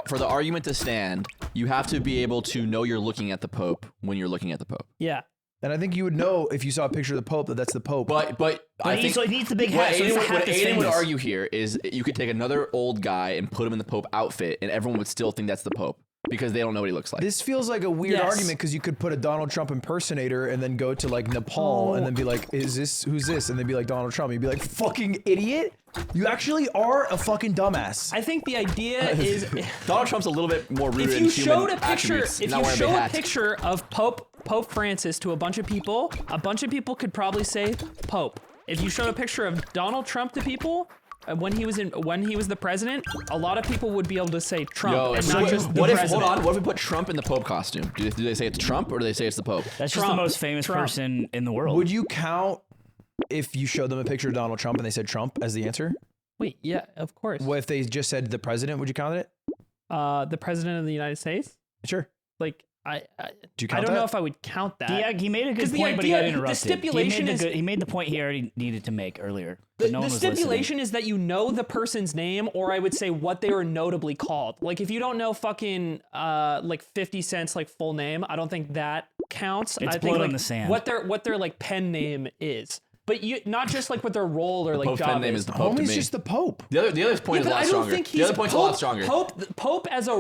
for the argument to stand, you have to be able to know you're looking at the Pope when you're looking at the Pope. Yeah. And I think you would know if you saw a picture of the Pope that that's the Pope. But I think so he needs the big what hat. So Aiden, it's the would, hat what that's Aiden would famous. argue here is you could take another old guy and put him in the Pope outfit, and everyone would still think that's the Pope because they don't know what he looks like. This feels like a weird Yes. argument because you could put a Donald Trump impersonator and then go to like Nepal and then be like, who's this? And then be like Donald Trump. You'd be like, fucking idiot. You actually are a fucking dumbass. I think the idea is Donald Trump's a little bit more rooted if in you human showed a picture, attributes, if not you wearing a big show a hat. picture of Pope Francis to a bunch of people could probably say Pope. If you showed a picture of Donald Trump to people when he was the president, a lot of people would be able to say Trump Yo, and so not just the what if president. hold on? What if we put Trump in the Pope costume? Do they say it's Trump or do they say it's the Pope? That's just the Trump. most famous Trump. person in the world. Would you count if you showed them a picture of Donald Trump and they said Trump as the answer? Wait, yeah, of course. What if they just said the president? Would you count it? The president of the United States? Sure. Like I Do you count don't know that? if I would count that. He made a good 'Cause the point, but he got idea- the interrupted. stipulation is- he made the point he already needed to make earlier. But no The one was listening. stipulation is that you know the person's name, or I would say what they were notably called. Like if you don't know fucking like 50 Cent's like full name, I don't think that counts. It's I think blood on like the sand. what their like pen name is, but you not just like what their role or like Pope's job pen name is the Pope to Homie's me. just the Pope. The other point is a But lot I don't stronger. think he's The other point's a lot stronger. Pope as a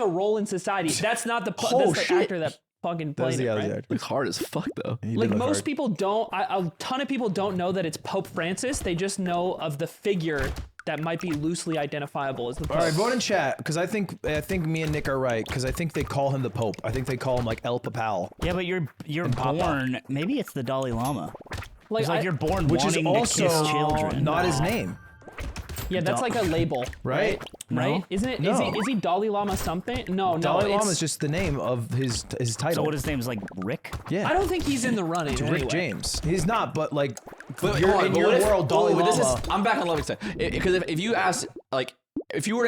role in society. That's not the Oh, that's the shit. actor that fucking That played was it, the other right? actor. Looks hard as fuck though. He did Like look most hard. people don't, a ton of people don't know that it's Pope Francis. They just know of the figure that might be loosely identifiable as the Pope. All right, vote in chat because I think me and Nick are right because I think they call him the Pope. I think they call him like El Papal. Yeah, but you're Papa. born. Maybe it's the Dalai Lama. Like, It's like you're born Which is wanting also to kiss children. not his name. Yeah, that's like a label, Right? No. Isn't it? No. Is he Dalai Lama something? No, Dalai no. Lama is just the name of his title. So what his name is like Rick? Yeah. I don't think he's in the running. It's anyway. Rick James. He's not, but like, But you're, hold on, in but your what if- world, Dalai but Lama. I'm back on Ludwig's side. Because if you ask, like, if you were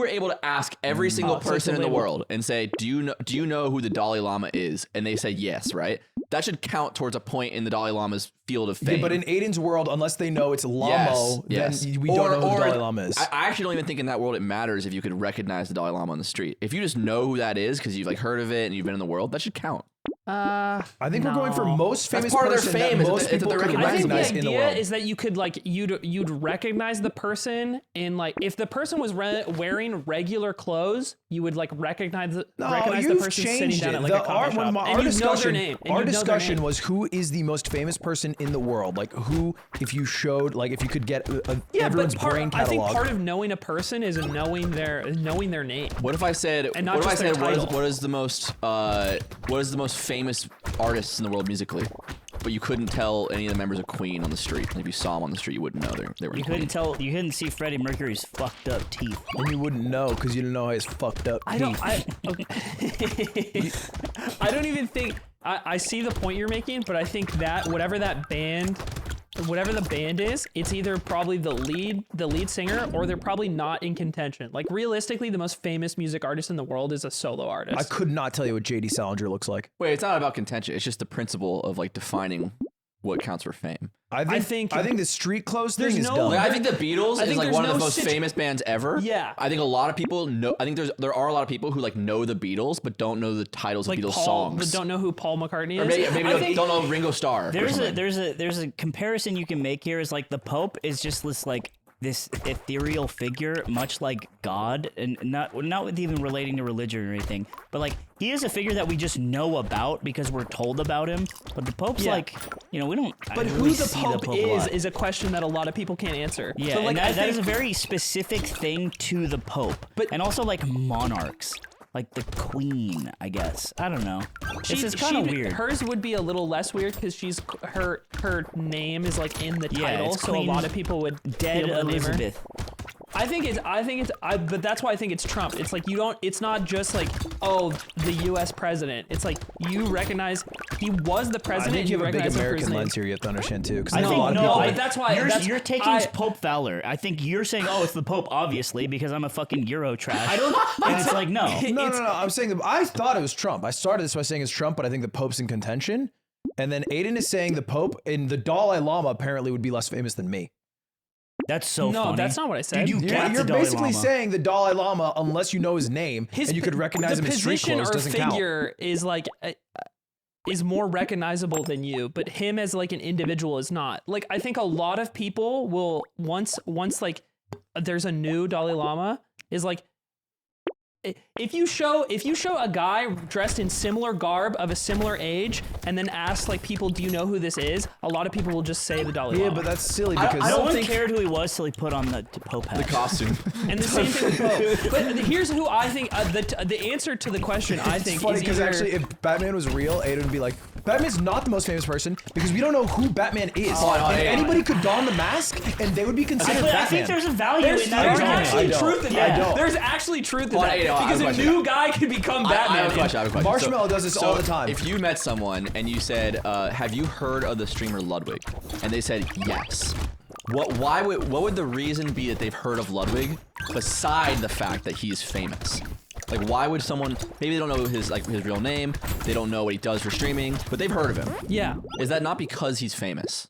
able to ask every single so it's person a in the label. world and say, do you know who the Dalai Lama is? And they say yes, right? That should count towards a point in the Dalai Lama's field of fame. Yeah, but in Aiden's world, unless they know it's Lamo, yes. then we don't know who the Dalai Lama is. I actually don't even think in that world it matters if you could recognize the Dalai Lama on the street. If you just know who that is because you've like heard of it and you've been in the world, that should count. I think we're going for most famous part of their person fame that is most that people they're could I think the recognize in the idea world. is that you could like you'd recognize the person in like if the person was wearing regular clothes, you would like recognize the person you've sitting changed down it. at like a coffee shop, and Our you know their discussion, name. and our you know their discussion name. was who is the most famous person in the world. Like who, if you showed, like if you could get Yeah, everyone's but brain I think catalog. part of knowing a person is knowing their name. What if I said? And not What if I just their said? title. What is the most famous artists in the world musically? But you couldn't tell any of the members of Queen on the street. And if you saw them on the street, you wouldn't know they were. You in Queen. couldn't tell. You couldn't see Freddie Mercury's fucked up teeth. and you wouldn't know because you didn't know his fucked up I don't. teeth. Okay. I don't even think. I see the point you're making, but I think that whatever the band is, it's either probably the lead singer, or they're probably not in contention. Like realistically, the most famous music artist in the world is a solo artist. I could not tell you what J.D. Salinger looks like. Wait, it's not about contention. It's just the principle of like defining what counts for fame. I think the street clothes thing There's is no- dumb. Like, I think the Beatles I is think like there's one of no the most situ- famous bands ever. Yeah. I think a lot of people know. I think there are a lot of people who like know the Beatles but don't know the titles like of Beatles Paul, songs. don't know who Paul McCartney is. Or maybe I think, don't know Ringo Starr. or There's something. there's a comparison you can make here. Is like the Pope is just this ethereal figure, much like God, and not with even relating to religion or anything, but like he is a figure that we just know about because we're told about him. But the Pope's Yeah. like, we don't. But really who the see Pope a lot. is a question that a lot of people can't answer. Yeah, so, like, and I that is think- a very specific thing to the Pope, and also like monarchs, like the Queen, I guess. I don't know. It's kind of weird. Hers would be a little less weird because her name is like in the Yeah, title, it's so a Queen lot of people would Dead be able to name her. Elizabeth. But that's why I think it's Trump. It's like it's not just like, oh, the U.S. president. It's like you recognize he was the I president. think you have a big recognize him for his American name. lens here you have to understand too. Because I a think lot of no, people. but that's why you're taking I- Pope Fowler. I think you're saying, oh, it's the Pope, obviously, because I'm a fucking Euro trash. I don't. And it's like, no. No. I'm saying I thought it was Trump. I started this by saying it's Trump, but I think the Pope's in contention. And then Aiden is saying the Pope and the Dalai Lama apparently would be less famous than me. That's so No, funny. that's not what I said. Dude, you got You're the Dalai basically Lama. saying the Dalai Lama, unless you know his name and you could recognize him in street position clothes, or doesn't count. figure is like is more recognizable than you, but him as like an individual is not. Like I think a lot of people will once like there's a new Dalai Lama is like if you show a guy dressed in similar garb of a similar age and then ask like people, do you know who this is? A lot of people will just say the Dalai Lama. Yeah, but that's silly I because don't No one think- cared who he was till he put on the Pope hat. the costume. And the same thing with Pope. But here's who I think the answer to the question I think it's funny is because either, actually if Batman was real, Aiden would be like, Batman's not the most famous person because we don't know who Batman is. on, and Aiden. anybody could don the mask and they would be considered But I Batman. think there's a value There's in that don't. actually I don't. truth in I that. don't. There's actually truth in Hold on, that. I have a Because a question. new guy could become Batman. I have a question. Marshmallow does this all the time. If you met someone and you said, "Have you heard of the streamer Ludwig?" and they said yes, what would the reason be that they've heard of Ludwig beside the fact that he's famous? Like, why would someone? Maybe they don't know his real name. They don't know what he does for streaming, but they've heard of him. Yeah. Is that not because he's famous?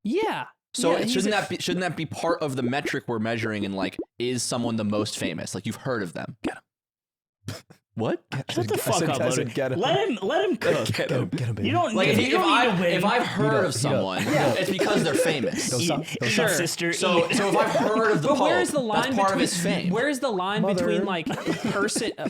Yeah. So Yeah, he's shouldn't that be part of the metric we're measuring in like, is someone the most famous? Like, you've heard of them. Get him. What? Shut the fuck up, I Ludwig. said get him. Let him cook. Get him, baby. You don't Like, need, if, you don't need to win. if I've heard up, of heat up. someone, it's because they're famous. Don't stop. Don't Sure. stop. sister. So if I've heard of the But Pope, where's the line that's part between of his fame. Where's the line Mother. between like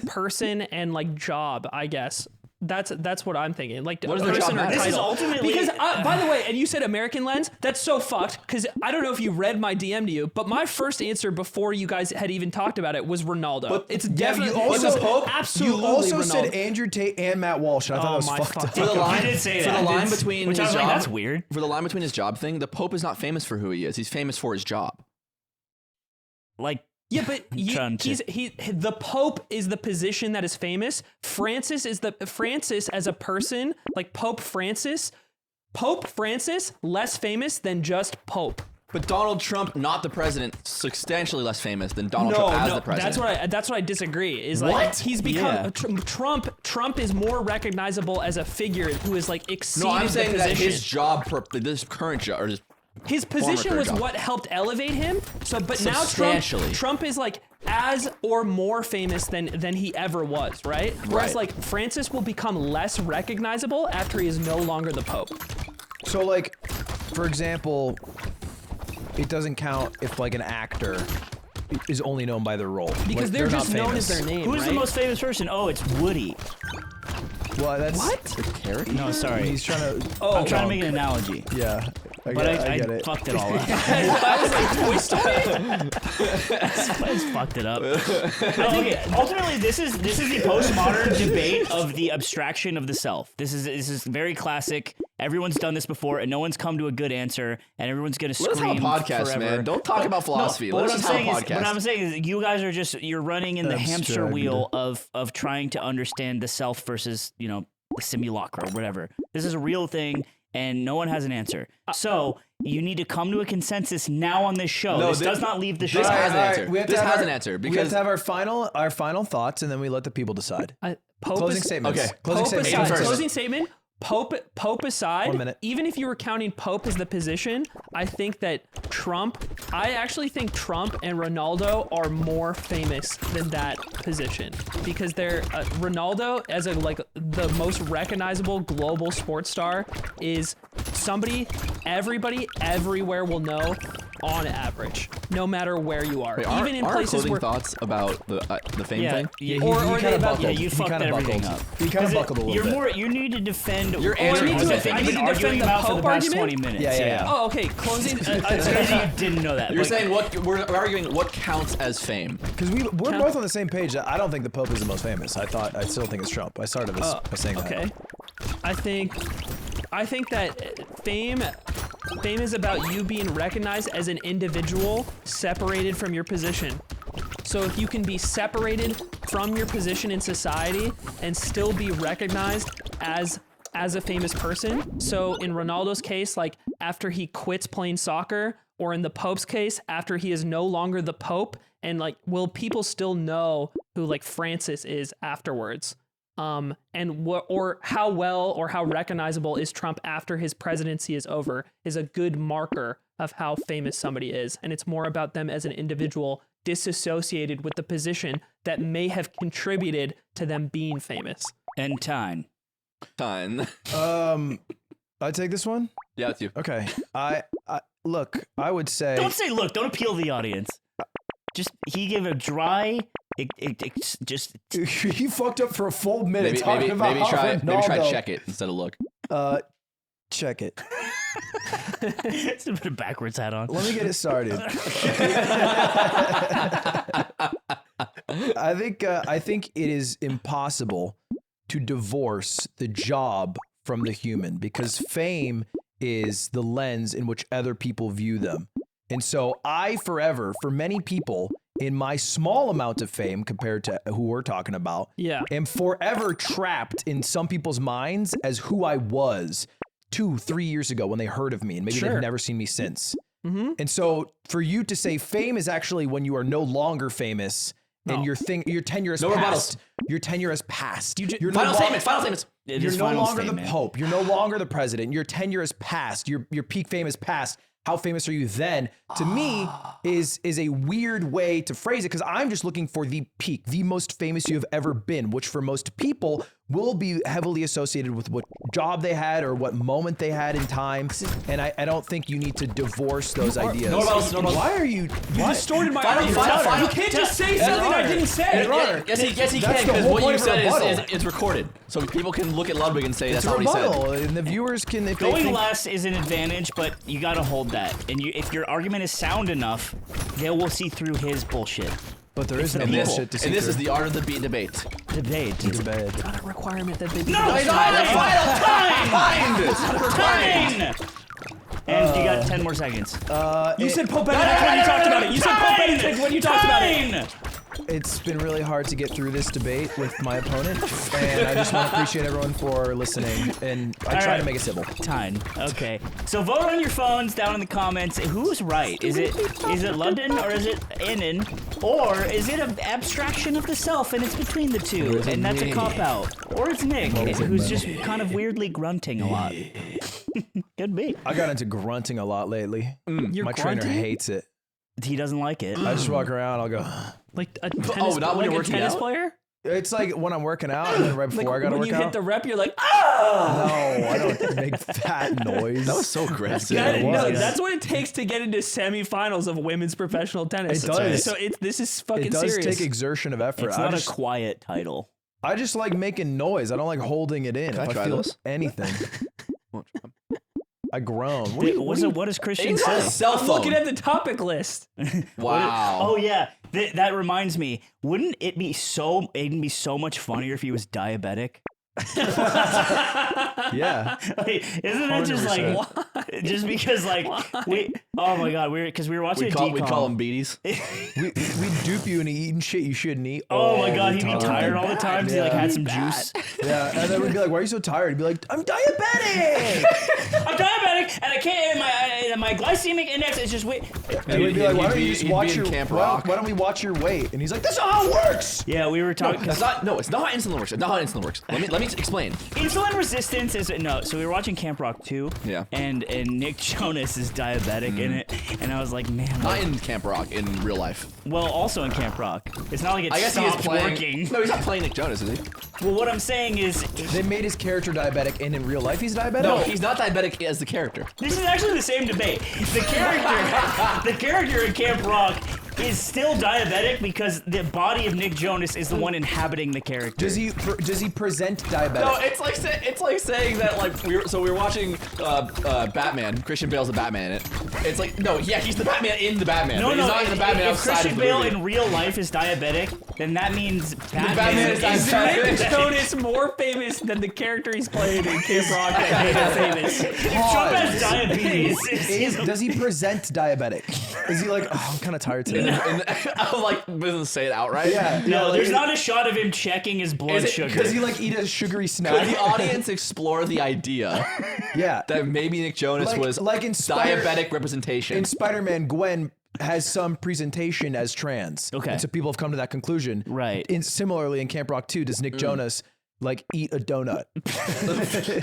person and like job, I guess. That's what I'm thinking. Like, What does their job person or matter? This is title. ultimately Because by the way, and you said American lens. That's so fucked. Because I don't know if you read my DM to you, but my first answer before you guys had even talked about it was Ronaldo. But it's yeah, definitely you also- it's Pope, absolutely You also Ronaldo. said Andrew Tate and Matt Walsh, and I thought that was my fucked up. fucking For the line, You did say for that. the line between Which I his was like, job, that's weird. For the line between his job thing, the Pope is not famous for who he is. He's famous for his job. Like, Yeah, but trying to- the Pope is the position that is famous. Francis as a person, like Pope Francis, less famous than just Pope. But Donald Trump, not the president, substantially less famous than Donald Trump as the president. That's what I disagree. Is like What? he's become Yeah. Trump is more recognizable as a figure who is like exceeded No, I'm saying the that position. his job, this current job, or His position former was job. what helped elevate him. So, but now Substantially. Trump is like as or more famous than he ever was, right? Whereas Right. like Francis will become less recognizable after he is no longer the Pope. So, like, for example, it doesn't count if like an actor is only known by their role Because Like, they're not just known as famous. their name. who's the right? most famous person? Oh, it's Woody. Well, that's What? No, sorry. He's trying to. I'm trying to make an analogy. Yeah, But I get I it. fucked it all up. I was like Toy Story. I just fucked it up. Okay, ultimately, this is the postmodern debate of the abstraction of the self. This is very classic. Everyone's done this before, and no one's come to a good answer. And everyone's gonna Let us scream have a podcast, forever. man. Don't talk about philosophy. But Let what us I'm just have a saying is, podcast. what I'm saying is, you guys are you're running in the hamster Abstract. wheel of trying to understand the self versus the simulacra or whatever. This is a real thing, and no one has an answer. So you need to come to a consensus now on this show. No, this thi- does not leave the show. this has an All right, answer. we have to This have has our- an answer we have because to have our final thoughts, and then we let the people decide. Pope Closing is- statements. Okay. Closing Pope statements. aside, first. closing statement. Pope aside, 1 minute. even if you were counting Pope as the position, I think that I actually think Trump and Ronaldo are more famous than that position because they're Ronaldo as the most recognizable global sports star is somebody everybody everywhere will know on average, no matter where you are, Wait, even in our places closing where. thoughts about the fame Yeah, thing. yeah, Or he they kinda about- buckled. you He fucked kinda everything buckled. up. He kind of 'Cause buckled a little bit. You need to defend Your what answer you've is been defend- I need to arguing defend the about for the Pope past argument? 20 minutes. Yeah. Oh, okay. Closing. It's crazy you didn't know that. You're but- saying we're arguing what counts as fame. Because we're both on the same page. I don't think the Pope is the most famous. I still think it's Trump. I started this by saying that. Okay. I think that fame is about you being recognized as an individual separated from your position. So if you can be separated from your position in society and still be recognized as a famous person. So in Ronaldo's case, like after he quits playing soccer, or in the Pope's case, after he is no longer the Pope, and like, will people still know who like Francis is afterwards? Or how well or how recognizable is Trump after his presidency is over is a good marker of how famous somebody is. And it's more about them as an individual disassociated with the position that may have contributed to them being famous. And time. Ton. I take this one. Yeah, it's you. Okay. I look. I would say. Don't say, look, don't appeal to the audience. Just, he gave a dry, just, You fucked up for a full minute talking about maybe how try Ronaldo- check it instead of look. Check it. it's a bit of backwards hat on. Let me get it started. I think it is impossible to divorce the job from the human because fame is the lens in which other people view them. And so for many people, in my small amount of fame compared to who we're talking about, am forever trapped in some people's minds as who I was 2-3 years ago when they heard of me, and maybe they've never seen me since. Mm-hmm. And so for you to say fame is actually when you are no longer famous and your tenure has passed. Your tenure has passed. You're Final statements. You're no longer the Pope. You're no longer the president. Your tenure has passed. Your peak fame has passed. How famous are you then? To me, is a weird way to phrase it because I'm just looking for the peak, the most famous you have ever been, which for most people will be heavily associated with what job they had or what moment they had in time. And I don't think you need to divorce those ideas. No, Why are you? You distorted my Final- argument. final- You can't just say something I didn't say. Yes, he That's can, the because whole what you point of said rebuttal. is it's recorded. So people can look at Ludwig and say It's that's a not what he said. rebuttal, and the viewers can. If they Going think, last is an advantage, but you gotta hold that. And if your argument is sound enough, they will see through his bullshit. but there is no And this, bullshit to see and this through. is the art of the debate. Debate. Debate. Not a requirement that they be. No, it's not not a final time. And you got 10 more seconds. You said Pope Benedict when you talked about it. You said Pope Benedict when you talked about it. It's been really hard to get through this debate with my opponent, and I just want to appreciate everyone for listening. And I try to make it civil. Time. Okay. So vote on your phones down in the comments. Who's right? Is it London or is it Inan? Or is it an abstraction of the self and it's between the two? And that's a cop out. Or it's Nick, who's just kind of weirdly grunting a lot. Could be. I got into grunting a lot lately. You're My trainer grunting? hates it. He doesn't like it. I just walk around. I'll go. Like a tennis, not when like you're a working tennis out? player? It's like when I'm working out, and then right before I gotta when work you out. hit the rep, you're like, ah! No, I don't make that noise. That was so aggressive. That- it no, was. that's what it takes to get into semifinals of women's professional tennis. It does. So this is fucking It does serious. take exertion of effort. It's I not just, a quiet title. I just like making noise. I don't like holding it in. Can I if I try feel this? anything, I groan. What do you- what do you- What does Christian He's on a say? cell I'm phone. looking at the topic list. Wow. Oh yeah, that reminds me. Wouldn't it be so? It'd be so much funnier if he was diabetic. Yeah. Like, isn't it just like 100%. just because like oh my god, we were watching We'd a call decom. him beaties. We dupe you into eating shit you shouldn't eat. Oh all my god, the he'd be time. tired all the time. 'Cause he like Yeah. had some juice. Yeah, and then we'd be like, "Why are you so tired?" He'd be like, "I'm diabetic." I'm diabetic and I can't. My glycemic index is just wait. And we'd be like, "Why He'd don't you be- just he'd watch be in your Camp why, Rock. why don't we watch your weight?" And he's like, "That's not how it works." Yeah, we were talking. It's not how insulin works. It's not how insulin works. Let me explain. Insulin resistance is no. So we were watching Camp Rock 2. Yeah. And Nick Jonas is diabetic in it, and I was like, man. Not Like, in Camp Rock, in real life. well, also in Camp Rock. It's not like it I guess he is stopped playing. working. No, he's not playing Nick Jonas, is he? Well, what I'm saying is, They made his character diabetic, and in real life he's diabetic. No, he's not diabetic as the character. this is actually the same debate. The character in Camp Rock is still diabetic because the body of Nick Jonas is the one inhabiting the character. Does he present diabetic? No, it's like saying that we were watching Batman. Christian Bale's the Batman in it. It's like no, yeah, he's the Batman in the Batman. No, but no. he's not in the Batman If outside Christian of the Bale movie. in real life is diabetic, then that means Batman is Is diabetic. Nick Jonas more famous than the character he's playing in Camp Rock that made him famous? If Trump has diabetes, Does he present diabetic? Is he like, oh, I'm kind of tired today? I'm like, doesn't say it outright. Yeah. no, like, there's not a shot of him checking his blood Is it- sugar. Does he like eat a sugary Could snack? the audience explore the idea Yeah. that maybe Nick Jonas Like- was like in Spider- diabetic representation? In Spider-Man, Gwen has some presentation as trans. Okay. And so people have come to that conclusion. Right. Similarly, in Camp Rock 2, does Nick Jonas like eat a donut?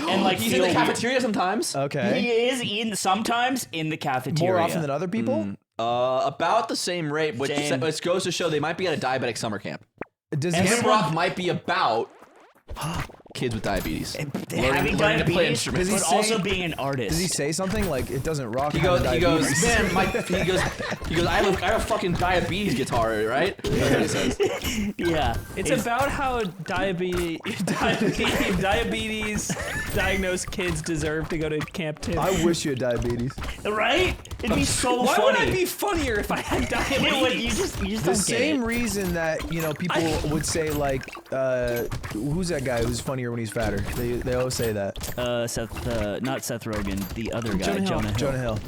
and like he's in the feel cafeteria sometimes. Okay. He is sometimes in the cafeteria. More often than other people? About the same rate, which Same. goes to show they might be at a diabetic summer camp. Does And he Camp Rock might be about kids with diabeties. having learning to play diabetes, instruments. but Does he say- also being an artist. Does he say something like it doesn't rock? He having goes, diabetes? man, he goes, I have a fucking diabetes guitar, right? That's what he says. yeah, It's about how diabetes diagnosed kids deserve to go to Camp 2. I wish you had diabetes. right. It'd be so Why funny. would I be funnier if I had diabetes? You just The don't get same it. reason that people would say like, who's that guy who's funnier when he's fatter? They always say that. Not Seth Rogen, the other guy, Jonah Hill. Jonah Hill. Jonah Hill.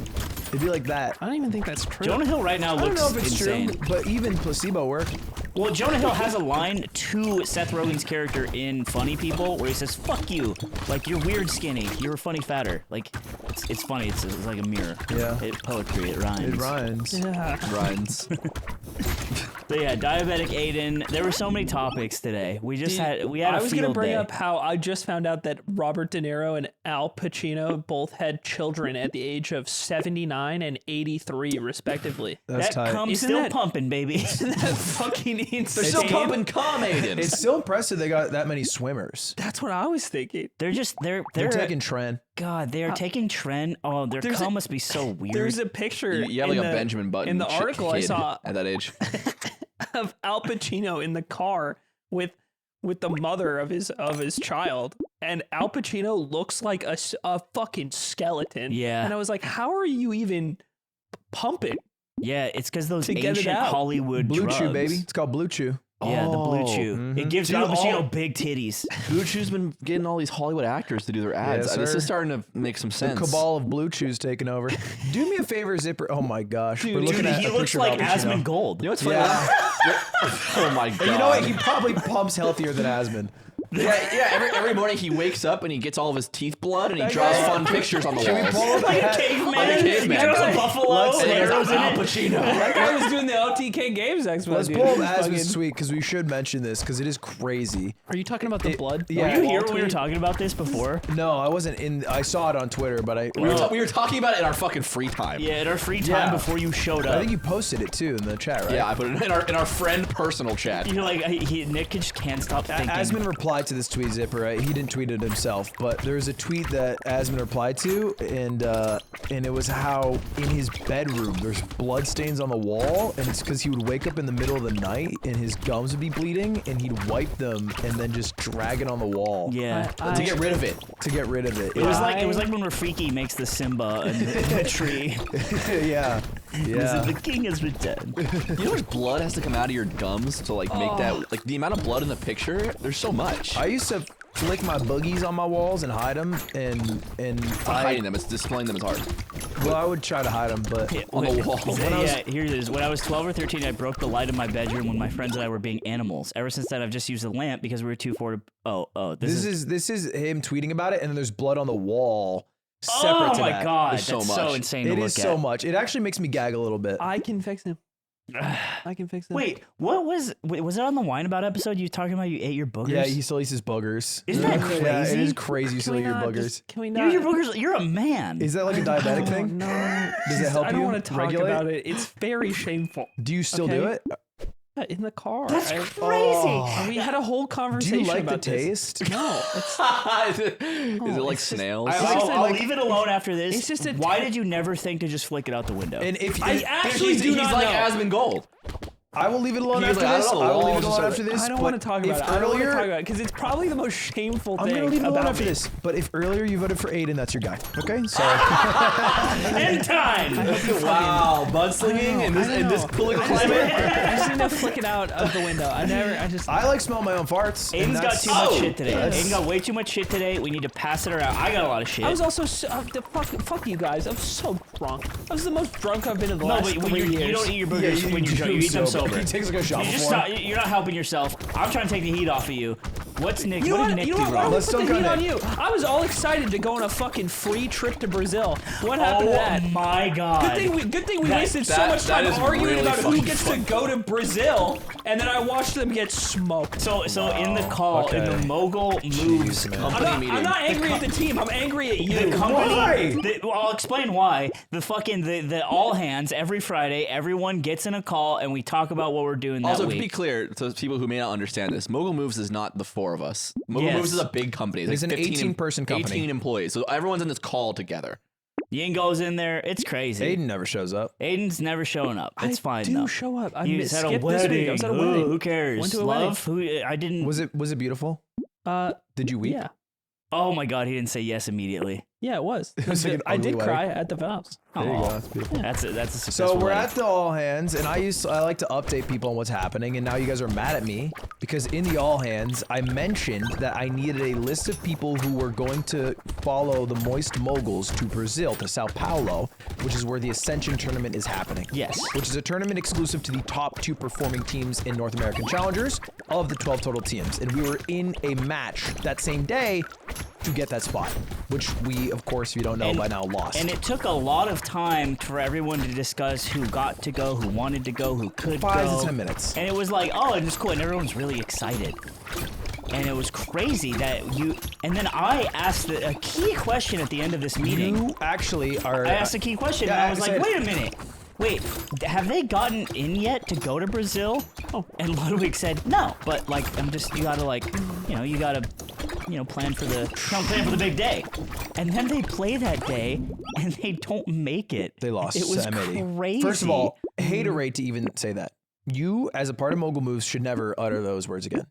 It'd be like that. I don't even think that's true. Jonah Hill right now I don't looks know if it's insane. true, but even placebo work. Well, Jonah Hill has a line to Seth Rogen's character in Funny People where he says, "Fuck you, like you're weird skinny, you're funny fatter." Like it's funny. It's like a mirror. Yeah. Poetry. It rhymes. It rhymes. Yeah. Rhymes. But yeah, diabetic Aiden. There were so many topics today. We had I a was field gonna bring day. up how I just found out that Robert De Niro and Al Pacino both had children at the age of 79 and 83, respectively. That's that tight. comes Isn't still that- pumping, baby. Isn't that fucking insane? They're still pumping cum, Aiden. It's still impressive they got that many swimmers. That's what I was thinking. They're They're taking trend. God, they are taking trend. Oh, their There's cum a- must be so weird. There's a picture you have like in a the- Benjamin Button in the article I kid saw. at that age. of Al Pacino in the car with the mother of his child, and Al Pacino looks like a fucking skeleton. Yeah. And I was like, how are you even pumping? Yeah, it's because those To get it ancient out. Hollywood Blue drugs. Chew, baby. It's called Blue Chew. Yeah, the Blue Oh, Chew. It gives Dude, Al Pacino all- big titties. Blue Chew's been getting all these Hollywood actors to do their ads. Yes, This sir. is starting to make some The sense. cabal of Blue Chews taking over. Do me a favor, Zipper. Oh my gosh. We're Dude, looking at he a looks picture of like Al Pacino. Asmund Gold. You know what's funny? Yeah. Oh my god. And you know what? He probably pumps healthier than Asmund. Yeah. Every morning he wakes up and he gets all of his teeth blood and he draws fun pictures on the Can we walls. pull up Like a that? caveman. Like a caveman. He draws a buffalo. Let's- and And arrows in Al it. Pacino. That guy was doing the OTK Games Expo. Let's dude. pull up Fucking- Asmund's tweet because we should mention this because it is crazy. Are you talking about the blood? yeah. Were you here Wall when we were tweet? talking about this before? No, I wasn't in. I saw it on Twitter, but I. We were talking about it in our fucking free time. Yeah, in our free time Yeah. before you showed I up. think you posted it too in the chat, right? Yeah, I put it in our friend personal chat. You're like, Nick just can't stop thinking. Asmund replied to this tweet, Zipper. Right? He didn't tweet it himself, but there was a tweet that Asmund replied to, and it was how in his bedroom there's blood stains on the wall, and it's because he would wake up in the middle of the night and his gums would be bleeding, and he'd wipe them and then just drag it on the wall. Yeah. To get rid of it. To get rid of it. It was like when Rafiki makes the Simba in the tree. yeah. Yeah. The king has returned. You know how much blood has to come out of your gums to like make that like the amount of blood in the picture? There's so much. I used to flick my boogies on my walls and hide them, and It's not hiding them, it's displaying them as art. well, I would try to hide them, but On the wall. Here it is. When I was 12 or 13, I broke the light in my bedroom when my friends and I were being animals. Ever since then, I've just used a lamp because we were too forward. This this is him tweeting about it, and then there's blood on the wall. Separate Oh to my that. god, There's so that's so much. insane to It look is at. so much. It actually makes me gag a little bit. I can fix him. I can fix him. Wait, was it on the Wine About episode? You talking about you ate your boogers? Yeah, he still eats his boogers. Isn't that Yeah, it crazy? is crazy. You still eat your boogers. Can we You not? eat your boogers. You're a man. Is that like a diabetic thing? No. Does it help I don't you want to talk regulate? about it. It's very shameful. Do you still do Okay. it? In the car. That's I- crazy. Oh. We had a whole Do conversation you like the about this. taste? No, it's, Is it like it's just- snails? I'll leave it alone after this. It's just a Why ta- did you never think to just flick it out the window? And if I actually do he's not like know. Asmund Gold. I will leave it alone He was after like, I this. don't know, I will leave I'll it just alone say after this. I don't but want to talk about if it. I don't want to earlier- talk about it because it's probably the most shameful I'm thing gonna leave it alone about after me. this. But if earlier you voted for Aiden, that's your guy. Okay, so End time. Wow, mudslinging in this political climate. I just need to flick it out of the window. I just. I like smell my own farts. and Aiden's got that's- too much Oh, shit today. that's- Aiden got way too much shit today. We need to pass it around. I got a lot of shit. I was also fuck you guys. I'm so drunk. I was the most drunk I've been in the no, last but 3 you years. don't eat your Yeah, burgers when you're drunk. You do eat them sober. sober. He takes like a shot You just before. stop, you're not helping yourself. I'm trying to take the heat off of you. What's Nick? You know what what? did Nick You know do what? Why wrong? don't we Let's put the don't heat go on Nick. you? I was all excited to go on a fucking free trip to Brazil. What happened to that? Oh my god. Good thing we That- wasted so that- much that time is arguing really about who fucking gets fun. to go to Brazil, and then I watched them get smoked. So in the call, in Okay. the mogul moves man. Company I'm not angry at the team. I'm angry at you. the company. Why? Well, I'll explain why. The all hands every Friday. Everyone gets in a call and we talk about what we're doing that Also, to week. be clear, to people who may not understand this, Mogul Moves is not the four of us. Mogul Yes. Moves is a big company. It's like an 15 18-person company. 18 employees. So everyone's in this call together. Yin goes in there. It's crazy. Aiden never shows up. Aiden's never showing up. It's fine I do though. show up. I You just had a skipped this week. wedding. I was at a Ooh, wedding. who cares? Went to a Love? Who? I didn't. Was it beautiful? Did you weep? Yeah. Oh my god, he didn't say yes immediately. Yeah, it was. was like an I ugly did wedding. cry at the vows. There you Aw. go. That's beautiful. That's a So successful we're wedding. at the all hands, and I like to update people on what's happening, and now you guys are mad at me because in the all hands I mentioned that I needed a list of people who were going to follow the Moist Moguls to Brazil, to Sao Paulo, which is where the Ascension tournament is happening. Yes. Which is a tournament exclusive to the top 2 performing teams in North American Challengers of the 12 total teams, and we were in a match that same day to get that spot, which we, of course, if you don't know by now, lost. And it took a lot of time for everyone to discuss who got to go, who wanted to go, who could 5 go. to 10 minutes. And it was like, oh, and it's cool, and everyone's really excited. And it was crazy that you. And then I asked a key question at the end of this meeting. You actually are. I asked a key question, Yeah, and I was like, said- wait a minute. Wait, have they gotten in yet to go to Brazil? Oh, and Ludwig said no, but like, you gotta plan for the big day. And then they play that day, and they don't make it. They lost It was to M80. crazy. First of all, haterade to even say that. You, as a part of Mogul Moves, should never utter those words again.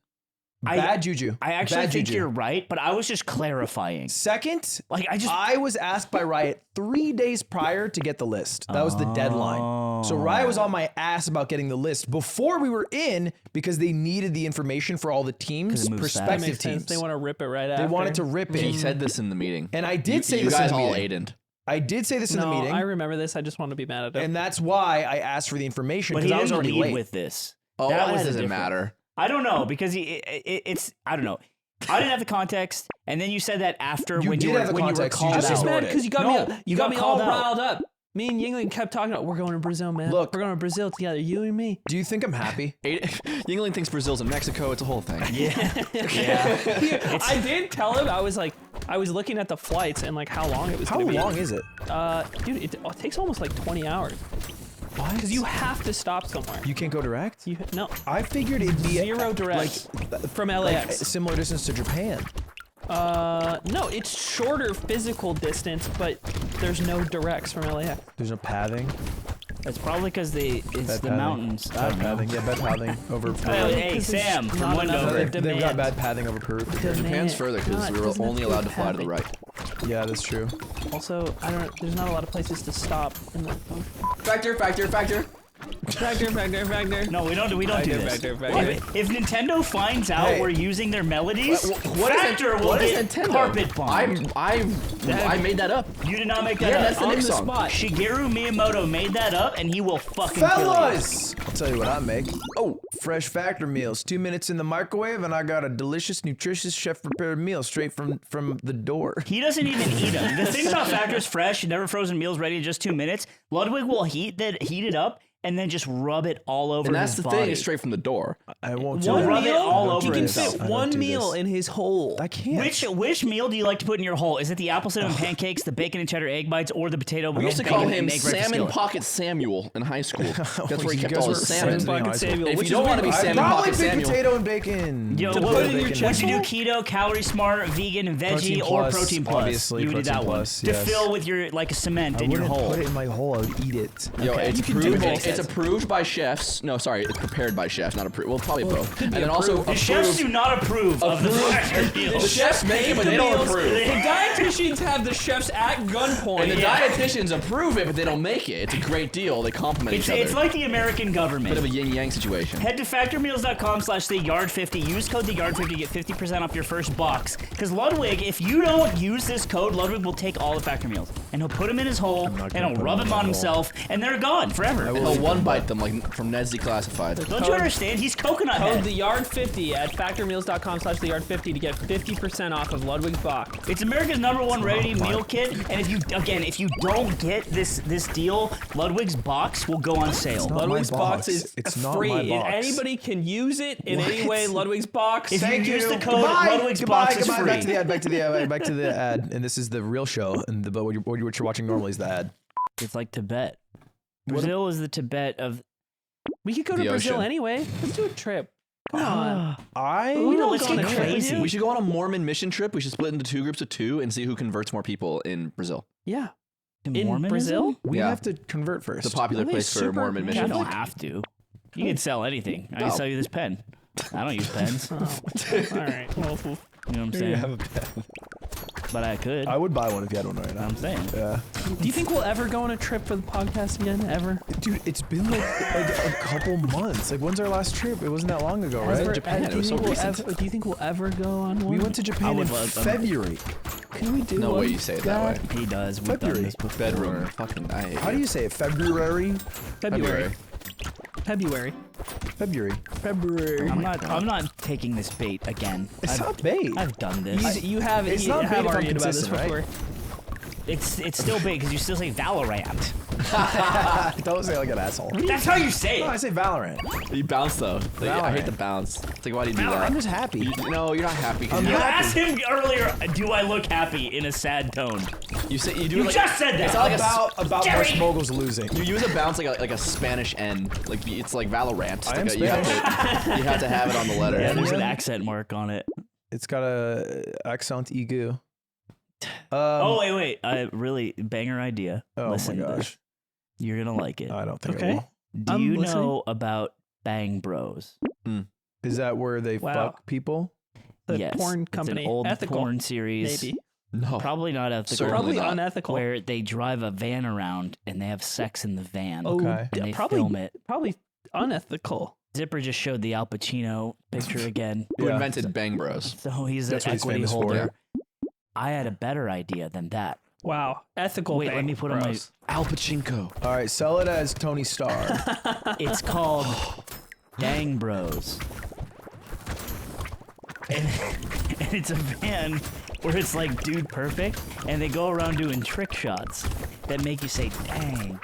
Bad juju. I actually Bad think juju. you're right, but I was just clarifying. Second, Like I was asked by Riot 3 days prior to get the list. That was the deadline. So Riot was on my ass about getting the list before we were in because they needed the information for all the teams, it moves fast. That prospective makes sense. teams. They want to rip it right They after. wanted to rip it. He said this in the meeting. And I did say you this guys in the all meeting. Aiden. I did say this in the No, meeting. I remember this. I just want to be mad at him. And that's why I asked for the information But he because I was didn't already lead late. with this. Oh, That that was the doesn't difference. matter. I don't know because it's I don't know. I didn't have the context, and then you said that after You when did you were have the when you were context, you called just I'm just out. ignored mad it. because you got No, me. you got got me called all out. riled up. Me and Yingling kept talking about we're going to Brazil, man. Look. We're going to Brazil together, you and me. Do you think I'm happy? Yingling thinks Brazil's in Mexico. It's a whole thing. I did tell him I was looking at the flights and like how long it was. How gonna be. long is it? Dude, it takes almost like 20 hours. What? Because you have to stop somewhere. You can't go direct? No, I figured it'd be zero directs from LAX. like similar distance to Japan. No, it's shorter physical distance, but there's no directs from LAX. There's no pathing. It's probably because it's Bad the pathing. mountains. I Bad don't know. pathing. Yeah, bad pathing over Peru. Hey, Because there's Sam from not enough Wendover. of They've got demand. bad pathing over Peru. Japan's further because we were only allowed to fly to the right. Yeah, that's true. Also, there's not a lot of places to stop in the Factor. factor. No, we don't do this. factor. If Nintendo finds out Hey. we're using their melodies, What is Factor will what is get Nintendo? carpet bombed. I made that up. You did not make that Yeah, up. that's the On next the song. spot. Shigeru Miyamoto made that up, and he will fucking kill you. Fellas! I'll tell you what I make. Oh, fresh factor meals. 2 minutes in the microwave, and I got a delicious, nutritious, chef-prepared meal straight from the door. He doesn't even eat them. The thing about Factor's fresh, never frozen meals ready in just 2 minutes. Ludwig will heat it up and then just rub it all over And that's his the body. thing, it's straight from the door. I won't do One that. rub it meal, all over he can himself. fit I don't one do meal this. in his hole. I can't. Which meal do you like to put in your hole? Is it the apple cinnamon pancakes, the bacon and cheddar egg bites, or the potato? We used to bacon call and him egg breakfast Salmon skillet? Pocket Samuel in high school. That's where he You kept guys all were his friends salmon. in Pocket high school. Samuel, If which you don't is want to be weird. I'd Salmon probably Pocket pick Samuel, potato and bacon. Yo, To what put would in your chest you do? hole? Keto, calorie smart, vegan, and veggie, Protein or plus, protein plus? obviously, You would do protein that plus, one yes. to fill with your like a cement I in your wouldn't hole. put it in my hole. I would eat it. Yo, it's you can do approved. both. It's approved by chefs. No, sorry, it's prepared by chefs, not approved. Well, probably both. And then also The chefs do not approve of the factor The meals. chefs make it, but they don't approve. The dietitians have the chefs at gunpoint. And the dietitians approve it, but they don't make it. It's a great deal. They complement each other. It's like the American government. Bit of a yin-yang situation. Head to factormeals.com/theyard50. Use code theyard50 to get 50% off your first box. Because Ludwig, if you don't use this code, Ludwig will take all the factor meals and he'll put them in his hole and gonna he'll put rub them in them my on hole. himself, and they're gone forever. And he'll one-bite them like from Ned's Declassified. Don't you understand? He's coconut Code head. the yard 50 at factormeals.com/theyard50 to get 50% off of Ludwig's box. It's America's #1 ready meal kit, and if you don't get this deal, Ludwig's box will go on sale. not Ludwig's my box box. is It's not free. my If box. anybody can use it in any way, Ludwig's box. If you Thank use you. the code, Goodbye. Ludwig's Goodbye. box is Goodbye. free. Back to the ad. Back to the ad. And this is the real show. And what you're watching normally is the ad. It's like Tibet. Brazil is the Tibet of. We could go to The Brazil ocean. anyway. Let's do a trip. Come on. Ooh, don't let's go on get a trip with crazy. you. We should go on a Mormon mission trip. We should split into 2 groups of 2 and see who converts more people in Brazil. Yeah. In In Mormonism? Brazil? We Yeah. have to convert first. It's a popular Are they place for super Mormon You mission. don't have to. You can sell anything. I can No. sell you this pen. I don't use pens. You know All right. Well, what I'm You saying? have a pen. But I could. I would buy one if you had one right now. I'm saying. Yeah. do you think we'll ever go on a trip for the podcast again? Ever? Dude, it's been like a couple months. Like, when's our last trip? It wasn't that long ago, right? Ever- Japan, do it you was so think we'll recent. ever- do you think we'll ever go on one? We went to Japan in would love- February. Can we do No one? way you say it that way. He does. We've done February. this before. Bedroom. Fucking I. How do you say it? February? February. February. February. I'm not taking this bait again. It's I've, not bait. I've done this. You have It's you not bait have if I'm argued about this consistent, before. right? It's still bait because you still say Valorant. Don't say like an asshole. That's how you say No, I it. say Valorant. You bounce though. Like, I hate Valorant. the bounce. It's like, why do you do I'm that? just happy. No, you're not happy. 'cause I'm You you, happy. asked him earlier, do I look happy in a sad tone? you say you do You like just said that. It's not like About Jerry! most moguls losing. you use a bounce like a Spanish N. Like it's like Valorant. I am Like you have Spanish. you have to have it on the letter. Yeah, there's an Yeah. accent mark on it. It's got a accent aigu. Oh, wait. Really, banger idea. Oh Listen my to gosh. this. You're going to like it. I don't think Okay. I will. Do I'm you listening. know about Bang Bros. Is that where they Wow. fuck people? The Yes, porn it's company. an old ethical, porn series. maybe. No. Probably not ethical. Certainly Probably not. unethical. Where they drive a van around and they have sex in the van. Oh, Okay. And they probably film it. Probably unethical. Zipper just showed the Al Pacino picture again. Who Yeah. invented Bang Bros? So he's That's an what he's equity famous for. holder. I had a better idea than that. Wow, ethical. Wait, let Bang me put on my. Bros. Al Pachinko. All right, sell it as Tony Starr. It's called Dang Bros. And it's a van where it's like Dude Perfect, and they go around doing trick shots that make you say dang.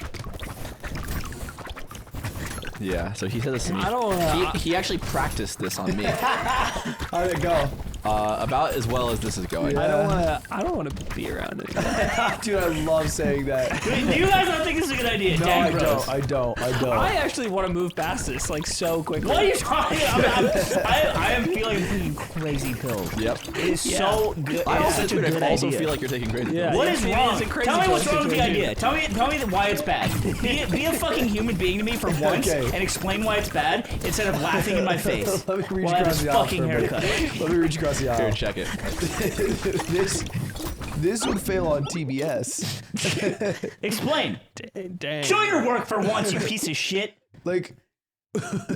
Yeah, so he said this to me. I don't. He actually practiced this on me. How'd it go? About as well as this is going. Yeah. I don't want to be around it anymore. Dude, I love saying that. Do you guys not think this is a good idea? No, Dang I Bros. don't. I don't. I don't. I actually want to move past this like so quickly. What are you talking about? I am feeling taking crazy pills. Yep. It is so good. I It's also, such a good also idea. feel like you're taking crazy Yeah. pills. What Yeah, is it wrong? is a crazy Tell me what's pill wrong with the situation. idea. Tell me why it's bad. Be a fucking human being to me for once Okay. and explain why it's bad instead of laughing in my face. Let me reach while I have across this the aisle fucking for a minute. haircut. Let me reach across the Here, aisle. check it. this would fail on TBS. Explain. Dang. Show your work for once, you piece of shit. Like,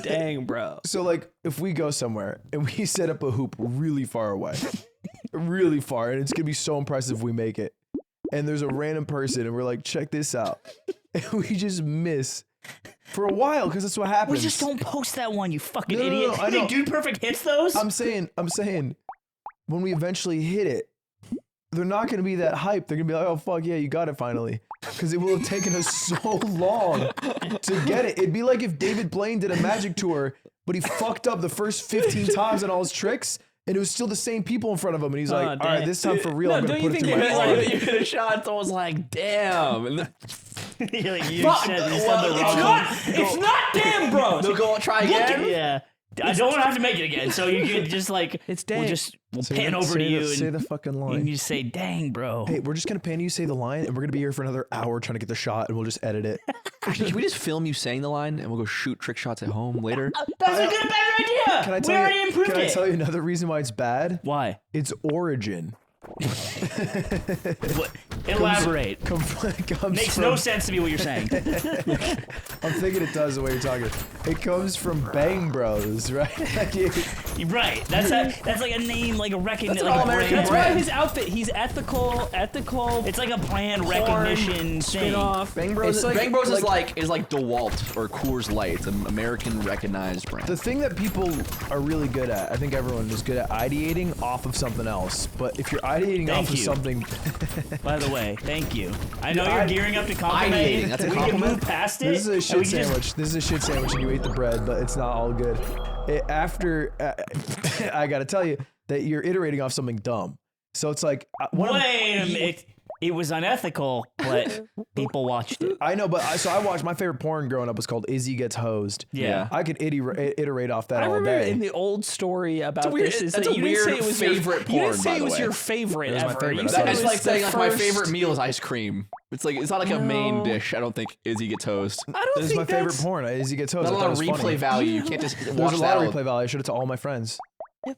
Dang, bro. so like, if we go somewhere and we set up a hoop really far away, really far, and it's gonna be so impressive if we make it, and there's a random person and we're like, check this out, and we just miss for a while because that's what happens. We just don't post that one, you fucking No, no, no, idiot. I You think know. Dude Perfect hits those? I'm saying, when we eventually hit it, they're not going to be that hyped. They're going to be like, oh, fuck yeah, you got it finally. Because it will have taken us so long to get it. It'd be like if David Blaine did a magic tour, but he fucked up the first 15 times on all his tricks, and it was still the same people in front of him. And he's like, all right, damn. this time for real, No, I'm going to don't put it you through think my they arm. meant You could have shot. Someone's like, damn. And then, Like, you Fuck, said well, the wrong. It's not damn, bro. they'll go try Look again. at, yeah. I don't want to have to make it again. So you could just like, It's we'll dang. we'll Say pan the- over say to you the, say and the fucking you line. can just say, dang, bro. Hey, we're just going to pan you say the line, and we're going to be here for another hour trying to get the shot, and we'll just edit it. Actually, can we just film you saying the line and we'll go shoot trick shots at home later? That's a good, better idea. Can I We tell already you, improved can I it. tell you another reason why it's bad? Why? It's origin. What? Elaborate. Comes Makes from, no sense to me what you're saying. I'm thinking it does the way you're talking. It comes from Bang Bros, right? Like You're right. That's like a name, like a recognition. an Like a all-American brand. That's why brand. his outfit. He's ethical. It's like a brand porn recognition thing. spin-off. Bang Bros. It's like- Bang Bros like- is like DeWalt or Coors Light. It's an American recognized brand. the thing that people are really good at, I think everyone is good at ideating off of something else. But if you're ideating Thank off of you. something, By the way, thank you. I know Yeah, you're I- gearing up to compliment me. Ideating, that's a We can compliment? move past it. this is a and shit we can just- sandwich. This is a shit sandwich, and you ate the bread, but it's not all good. After, I gotta tell you that you're iterating off something dumb. So it's like, Wait a minute. It was unethical, but people watched it. I know, but I watched my favorite porn growing up was called Izzy Gets Hosed. Yeah. I could iterate off that I all remember day. in the old story about weird- this is that's that a you didn't say weird it was favorite your, you porn, didn't say by it the was way. your favorite It was my ever. favorite. You That's said what it It's was like the saying like my first- favorite meal is ice cream. It's not like a main No. dish. I don't think Izzy Gets Toast. I don't This is think my favorite that's- porn. Izzy Gets Hosed. Not I a thought lot it of was replay funny. value. You can't just There's watch a that. lot of replay value. I showed it to all my friends.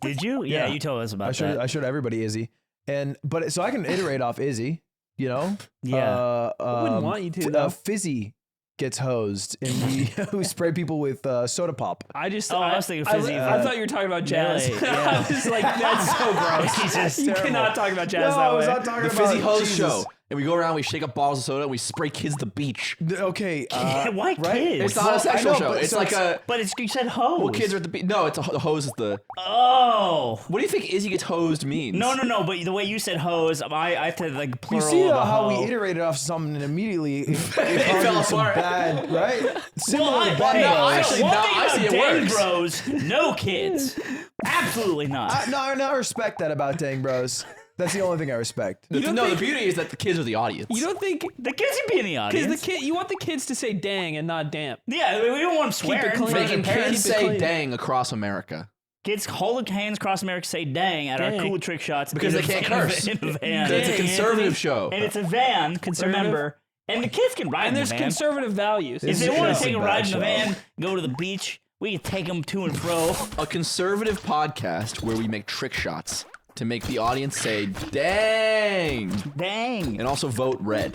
Did you? Yeah, Yeah. you told us about I showed that. everybody Izzy, so I can iterate off Izzy. You know. Yeah. I wouldn't want you to, though. Fizzy gets hosed, and we spray people with soda pop. I just I was thinking fizzy, I thought you were talking about jazz. Melee, yeah. I was like, that's so gross. Jesus, you terrible. cannot talk about jazz No, that I was way. not talking The about Fizzy Hose Jesus. show. And we go around, we shake up bottles of soda, and we spray kids the beach. Okay. Why right? kids? It's not a sexual I know, show. but It's so like a. But you said hose. Well, kids are at the beach. No, the hose is the. Oh. What do you think Izzy Gets Hosed means? No. But the way you said hose, I have to like You plural see of a how hoe. we iterated off something and immediately it fell caused some apart. bad, right? Similar to Bang no, Bros. actually, one no, thing I about see it Dang works. Bros, no kids. Absolutely not. I respect that about Dang Bros. That's the only thing I respect. The, don't no, think- the beauty is that the kids are the audience. You don't think The kids can be in the because audience. you want the kids to say dang and not damn. Yeah, we don't want them swearing. clean. in front of Making their parents. kids keep it say clean. dang across America. Kids hold hands across America, say dang at our Dang. cool trick shots Because in they a- can't in a- curse. in a van. It's a Dang, conservative Anthony. show. And it's a van, Conservative. remember. And the kids can ride And in there's the van. conservative values. If This they is want just to take a a bad ride in the show. van, go to the beach We could take them to and fro. A conservative podcast where we make trick shots to make the audience say, dang. Dang. And also vote red.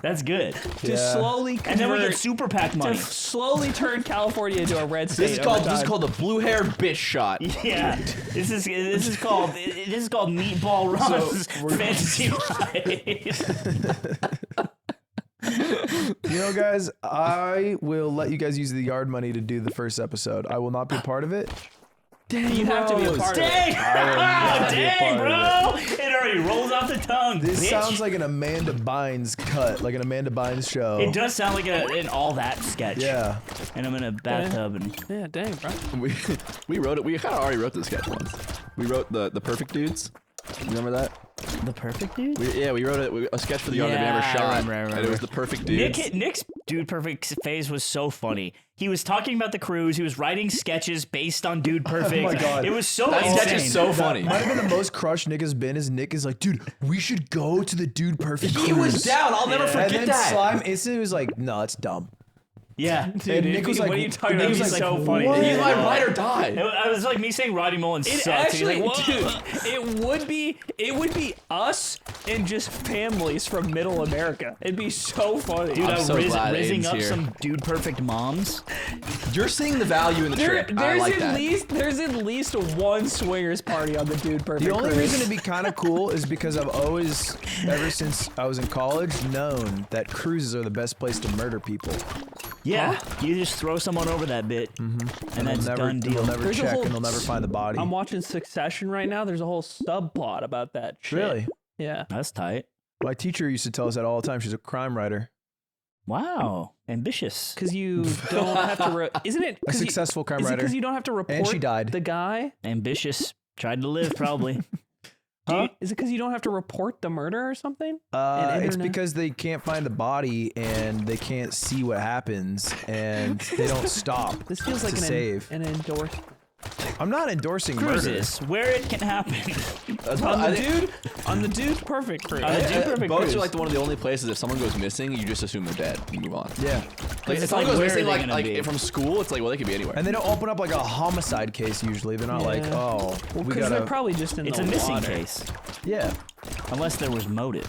That's good. To slowly convert, And then we get super PAC money. to slowly turn California into a red state. This is called the blue hair bitch shot. Yeah, this is called Meatball Ron's Fantasy Ride. You know, guys, I will let you guys use the yard money to do the first episode. I will not be a part of it. Dang, you have to be a part of it. Dang, dang, bro! It already rolls off the tongue. This bitch. sounds like an Amanda Bynes cut, like an Amanda Bynes show. It does sound like an all that sketch. Yeah. And I'm in a bathtub and Yeah, dang, bro. We wrote it. We kind of already wrote the sketch once. We wrote the Perfect Dudes. Remember that? the perfect dude. We wrote a sketch for the yard that we never Yeah, I shot. remember. And it was the Perfect Dudes. Nick's Dude Perfect phase was so funny. He was talking about the cruise. He was writing sketches based on Dude Perfect. my God. It was so That insane. sketch is so funny. Might have been the most crushed Nick has been. Is Nick is like, dude, we should go to the Dude Perfect He cruise. was down. I'll never And forget then that. Slime instantly was like, no, it's dumb. Yeah. And Nick was like, what are you talking Nick about? was He's like, so funny. what? He's my ride or die. I was like me saying Roddy Mullen It sucks. actually, He's like, dude, "Whoa." it would be us and just families from Middle America. It'd be so funny. Dude, I'm so glad rizzing Aiden's up here. some Dude Perfect moms. You're seeing the value in the trip. I like that. There's at least one swingers party on the Dude Perfect. The only cruise. reason to be kind of cool is because I've always, ever since I was in college, known that cruises are the best place to murder people. Yeah. You just throw someone over that bit, and that's They'll done deal. never There's a check whole- and they'll never find the body. I'm watching Succession right now. There's a whole subplot about that shit. Really? Yeah. That's tight. My teacher used to tell us that all the time. She's a crime writer. Wow. Ambitious. Because you don't have to. Isn't it? A successful crime Is it writer. because you don't have to report she died. the guy? Ambitious. Tried to live, probably. Huh? Is it because you don't have to report the murder or something? It's internet? because they can't find the body and they can't see what happens and they don't stop. This feels like to save. an endorsed. I'm not endorsing murder. Cruises, where it can happen. On the Dude Perfect cruise. On the Dude Perfect Boats cruise. are like one of the only places if someone goes missing, you just assume they're dead and move on. Yeah. Like if it's someone like, goes where are missing, they like gonna be? from school, it's like, well, they could be anywhere. And they don't open up like a homicide case usually. They're not like, Yeah. oh, we Because gotta. they're probably just in It's the a missing water. case, Yeah. unless there was motive.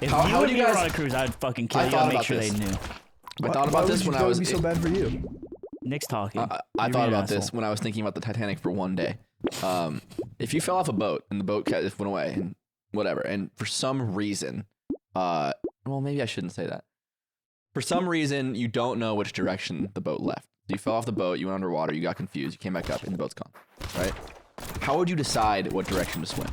If How you do and you me were guys- on a cruise, I'd fucking kill I you thought and make about sure this. they knew. I thought about this when I was. It would be so bad for you. Nick's talking. I You're thought being an about this asshole. when I was thinking about the Titanic for one day. If you fell off a boat and the boat just went away and whatever, and for some reason, well, maybe I shouldn't say that. For some reason, you don't know which direction the boat left. You fell off the boat, you went underwater, you got confused, you came back up, and the boat's gone. Right? How would you decide what direction to swim?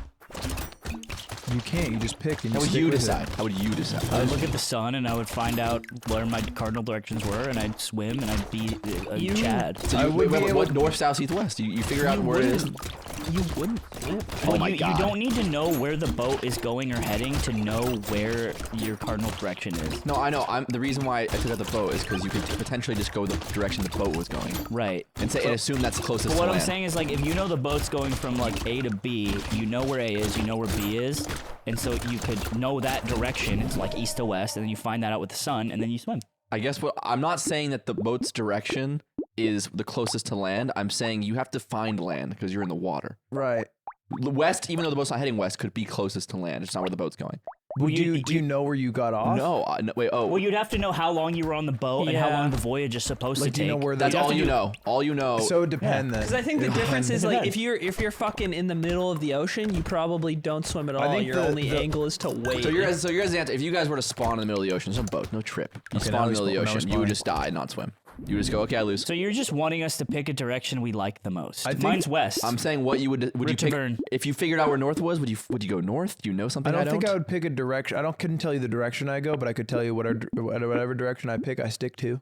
You can't. You just pick and How you would stick you with it. decide? How would you decide? I would look at the sun and I would find out where my cardinal directions were, and I'd swim and I'd be a You- Chad. So I you, would be able what to- north, south, east, west? You figure out where it is. You wouldn't swim. Oh my you God. don't need to know where the boat is going or heading to know where your cardinal direction is. No, I know. The reason why I took out the boat is because you could potentially just go the direction the boat was going Right. and say and assume that's closest But to what I'm land. saying is, like, if you know the boat's going from like A to B, you know where A is, you know where B is, and so you could know that direction. It's like east to west, and then you find that out with the sun, and then you swim. I guess what I'm not saying that the boat's direction is the closest to land. I'm saying you have to find land because you're in the water. Right. The west, even though the boat's not heading west, could be closest to land. It's not where the boat's going. Well, you- do you know where you got off? No, no, wait. Oh, Well, you'd have to know how long you were on the boat and how Yeah. long the voyage is supposed Like, to do you take. know where that's the? all you know. All you know. So it would depend then. Because I think the It would difference is depend. like if you're fucking in the middle of the ocean, you probably don't swim at all. think Your the- only the- angle is to wait. So your guys' answer, if you guys were to spawn in the middle of the ocean, there's no boat, no trip. You Okay, spawn now in we the middle of the spawn- now ocean, we're you would spawning. just die and not swim. You would just go, okay, I lose. So you're just wanting us to pick a direction we like the most. I think- Mine's west. I'm saying what you would you Rip to pick burn. if you figured out where north was? Would you go north? Do you know something? I don't think I would pick a direction. couldn't tell you the direction I go, but I could tell you whatever direction I pick, I stick to.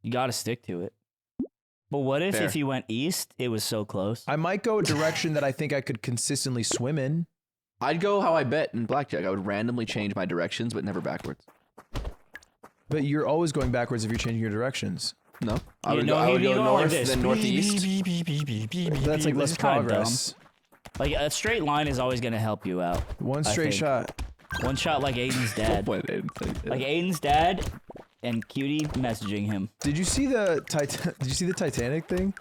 You got to stick to it. But what if Fair. you went east, it was so close? I might go a direction that I think I could consistently swim in. I'd go how I bet in blackjack. I would randomly change my directions, but never backwards. But you're always going backwards if you're changing your directions. No, I You would know, go, I would you go go like north, this. then northeast. That's like less It's kinda progress. Like a straight line is always going to help you out. One I straight think. shot. One shot like Aiden's dad. Wait, they didn't say that. Like Aiden's dad, and Cutie messaging him. Did you see the Titanic thing?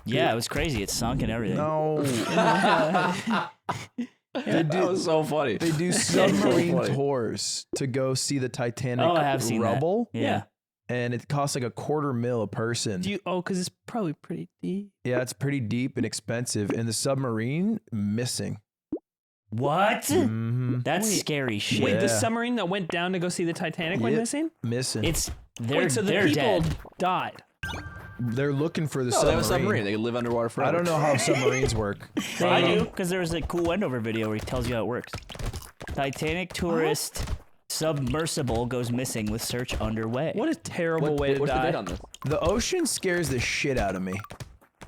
Yeah, it was crazy. It sunk and everything. No. That was so funny. They do submarine tours to go see the Titanic Oh, I have seen rubble. that. Yeah. And it costs like $250,000 a person. Because it's probably pretty deep. Yeah, it's pretty deep and expensive. And the submarine missing. What? Mm-hmm. That's Wait, scary shit. Wait, the Yeah. submarine that went down to go see the Titanic went Yeah. missing? Missing. Wait, so the they're people dead. died. They're looking for the No, they have a submarine. submarine. They can live underwater forever. I don't know how submarines work. I do, because there was a cool Wendover video where he tells you how it works. Titanic tourist submersible goes missing with search underway. What a terrible way to What's the die. date on this? The ocean scares the shit out of me.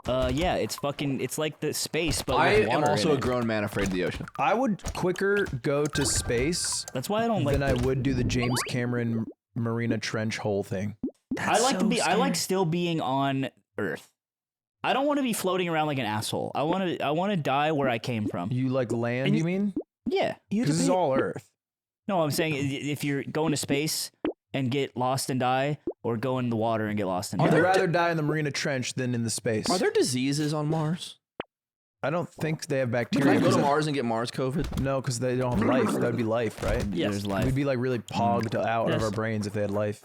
Yeah, it's like the space, but I with am water also in a it. grown man afraid of the ocean. I would quicker go to space That's why I don't like. than I would do the James Cameron Marina Trench hole thing. I like so to be. I like scary. still being on Earth. I don't want to be floating around like an asshole. I want to die where I came from. You like land, And you mean? Yeah. Because this is all Earth. No, I'm saying if you're going to space and get lost and die, or go in the water and get lost and I'd die. rather die in the Marina Trench than in the space. Are there diseases on Mars? I don't think they have Can bacteria. I go 'cause to that- Mars and get Mars COVID? No, because they don't have life. That would be life, right? Yes. There's life. We'd be like really pogged out of Yes. our brains if they had life.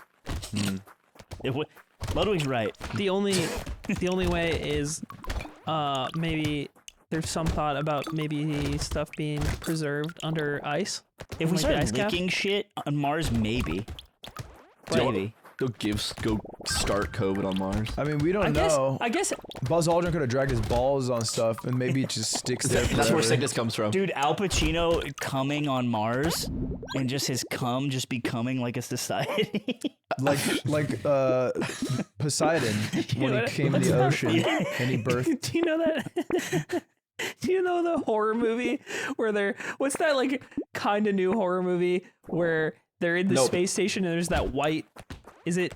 Ludwig's right. The only way is maybe there's some thought about maybe stuff being preserved under ice. If we Like the ice start cap? leaking shit on Mars, maybe. Maybe. Go start COVID on Mars. I mean, we don't I guess know. I guess Buzz Aldrin could have dragged his balls on stuff, and maybe it just sticks there. That's where forever. sickness comes from. Dude, Al Pacino coming on Mars and just his cum just becoming like a society. like Poseidon when he what- came in what's the that? ocean and he birthed. do you know that? Do you know the horror movie where they're what's that like kind of new horror movie where they're in the Nope. space station and there's that white is it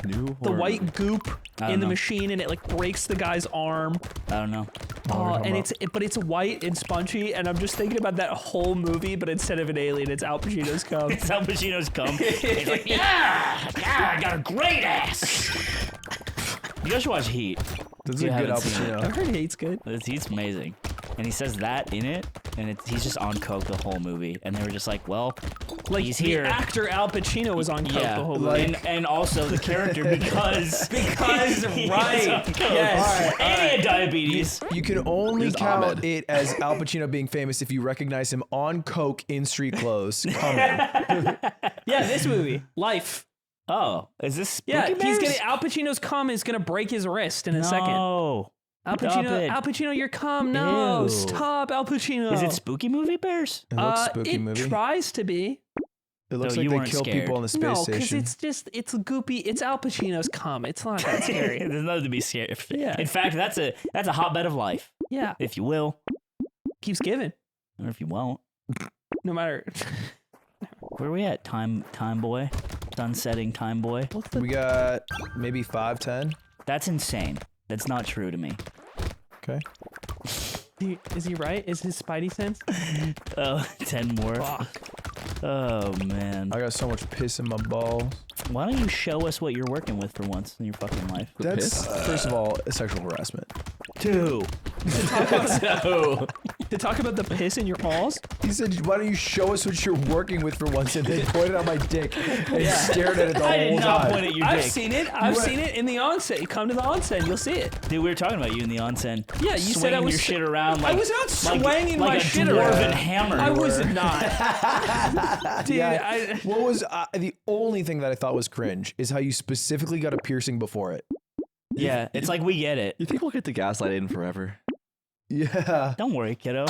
New the white goop I don't in the know. machine and it like breaks the guy's arm. I don't know. And it's white and spongy and I'm just thinking about that whole movie but instead of an alien it's Al Pacino's cum. It's Al Pacino's cum. He's like, yeah, I got a great ass. You guys should watch Heat. That's a You good Al haven't seen it. Pacino. I heard Hate's good. Heat's amazing. And he says that in it, and he's just on coke the whole movie. And they were just like, well, Like he's the here. actor Al Pacino was on coke Yeah, the whole movie. and also the character because he right. is on coke. Yes. And he had diabetes. You can only There's count Ahmed. it as Al Pacino being famous if you recognize him on coke in street clothes. Coming. Yeah, this movie, Life. Oh, is this Spooky Yeah, he's Bears? gonna Al Pacino's cum is gonna break his wrist in a second. No. Al Stop Pacino, it. Al Pacino, your cum. No, Ew. stop, Al Pacino. Is it Spooky Movie Bears? It looks spooky it movie. tries to be. It looks So like you they weren't kill scared. people on the space No, because station. it's goopy. It's Al Pacino's cum. It's not that scary. There's nothing to be scared of. Yeah. In fact, that's a hotbed of life, Yeah, if you will, keeps giving. or if you won't. No matter. Where are we at? Time boy, sunsetting time boy. We got maybe 5, 10. That's insane. That's not true to me. Okay. Is he right? Is his Spidey sense? Oh, 10 more. Fuck. Oh man. I got so much piss in my balls. Why don't you show us what you're working with for once in your fucking life? That's first of all sexual harassment. 2. To talk about the piss in your balls? He said, "Why don't you show us what you're working with for once?" And then pointed at my dick and stared at it the I whole did not time. point at your I've dick. seen it. I've seen it in the onsen. You come to the onsen, you'll see it. Dude, we were talking about you in the onsen. Yeah, you said I Swinging was your shit around like I was not like- swinging like my a shit dwarven around. hammer. I you was were. not. Dude, Yeah. What was the only thing that I thought was cringe is how you specifically got a piercing before it. Yeah, it's like we get it. You think we'll get to gaslight Aiden forever? Yeah. Don't worry, kiddo.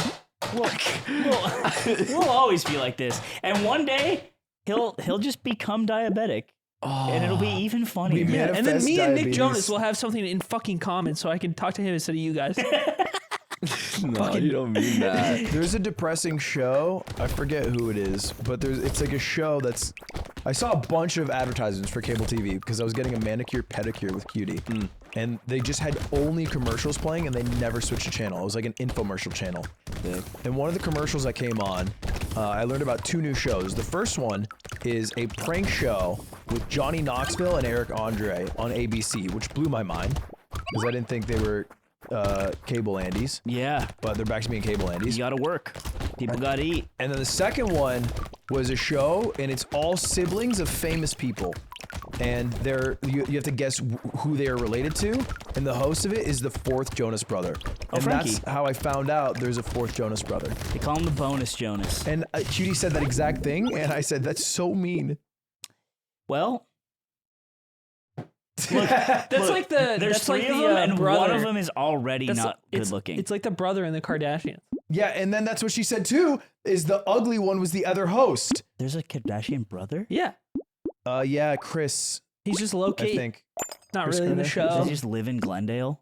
We'll always be like this. And one day he'll just become diabetic. And it'll be even funnier. We yeah, and then manifest me and Nick diabetes. Jonas will have something in fucking common, so I can talk to him instead of you guys. No, you don't mean that. There's a depressing show. I forget who it is, but it's like a show that's. I saw a bunch of advertisements for cable TV because I was getting a manicure pedicure with Cutie, and they just had only commercials playing, and they never switched the channel. It was like an infomercial channel. And one of the commercials that came on, I learned about 2 new shows. The first one is a prank show with Johnny Knoxville and Eric Andre on ABC, which blew my mind because I didn't think they were cable Andes, Yeah, but they're back to being cable Andes. you gotta work. People gotta eat. And then the second one was a show, and it's all siblings of famous people. And you have to guess who they are related to. And the host of it is the fourth Jonas brother. And Frankie. that's how I found out there's a fourth Jonas brother. They call him the bonus Jonas. And Cutie said that exact thing, and I said, that's so mean. Well, That's like the there's that's three like of the them, and brother. one of them is already That's- not good it's- looking. It's like the brother in the Kardashians. Yeah, and then that's what she said too, is the ugly one was the other host. There's a Kardashian brother? Yeah, Yeah, Chris, he's just low I key. think. Not Chris really in the Kardashian. Does show. he just live in Glendale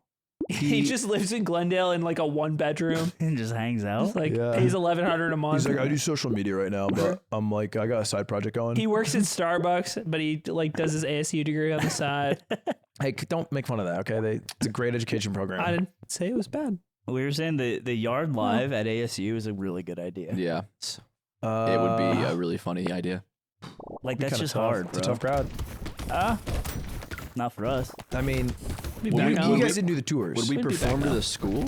He just lives in Glendale in like a 1-bedroom. and just hangs out? Just like Yeah. pays $1,100 a month. He's like, I do social media right now, but I'm like, I got a side project going. He works at Starbucks, but he like does his ASU degree on the side. Hey, don't make fun of that, okay? It's a great education program. I didn't say it was bad. We were saying the Yard Live at ASU is a really good idea. Yeah. It would be a really funny idea. Like, that's kinda just tough. hard, It's a bro. tough crowd. Not for us. I mean, Be you back on. guys didn't do the tours. Would we We'd be perform back to now. the school?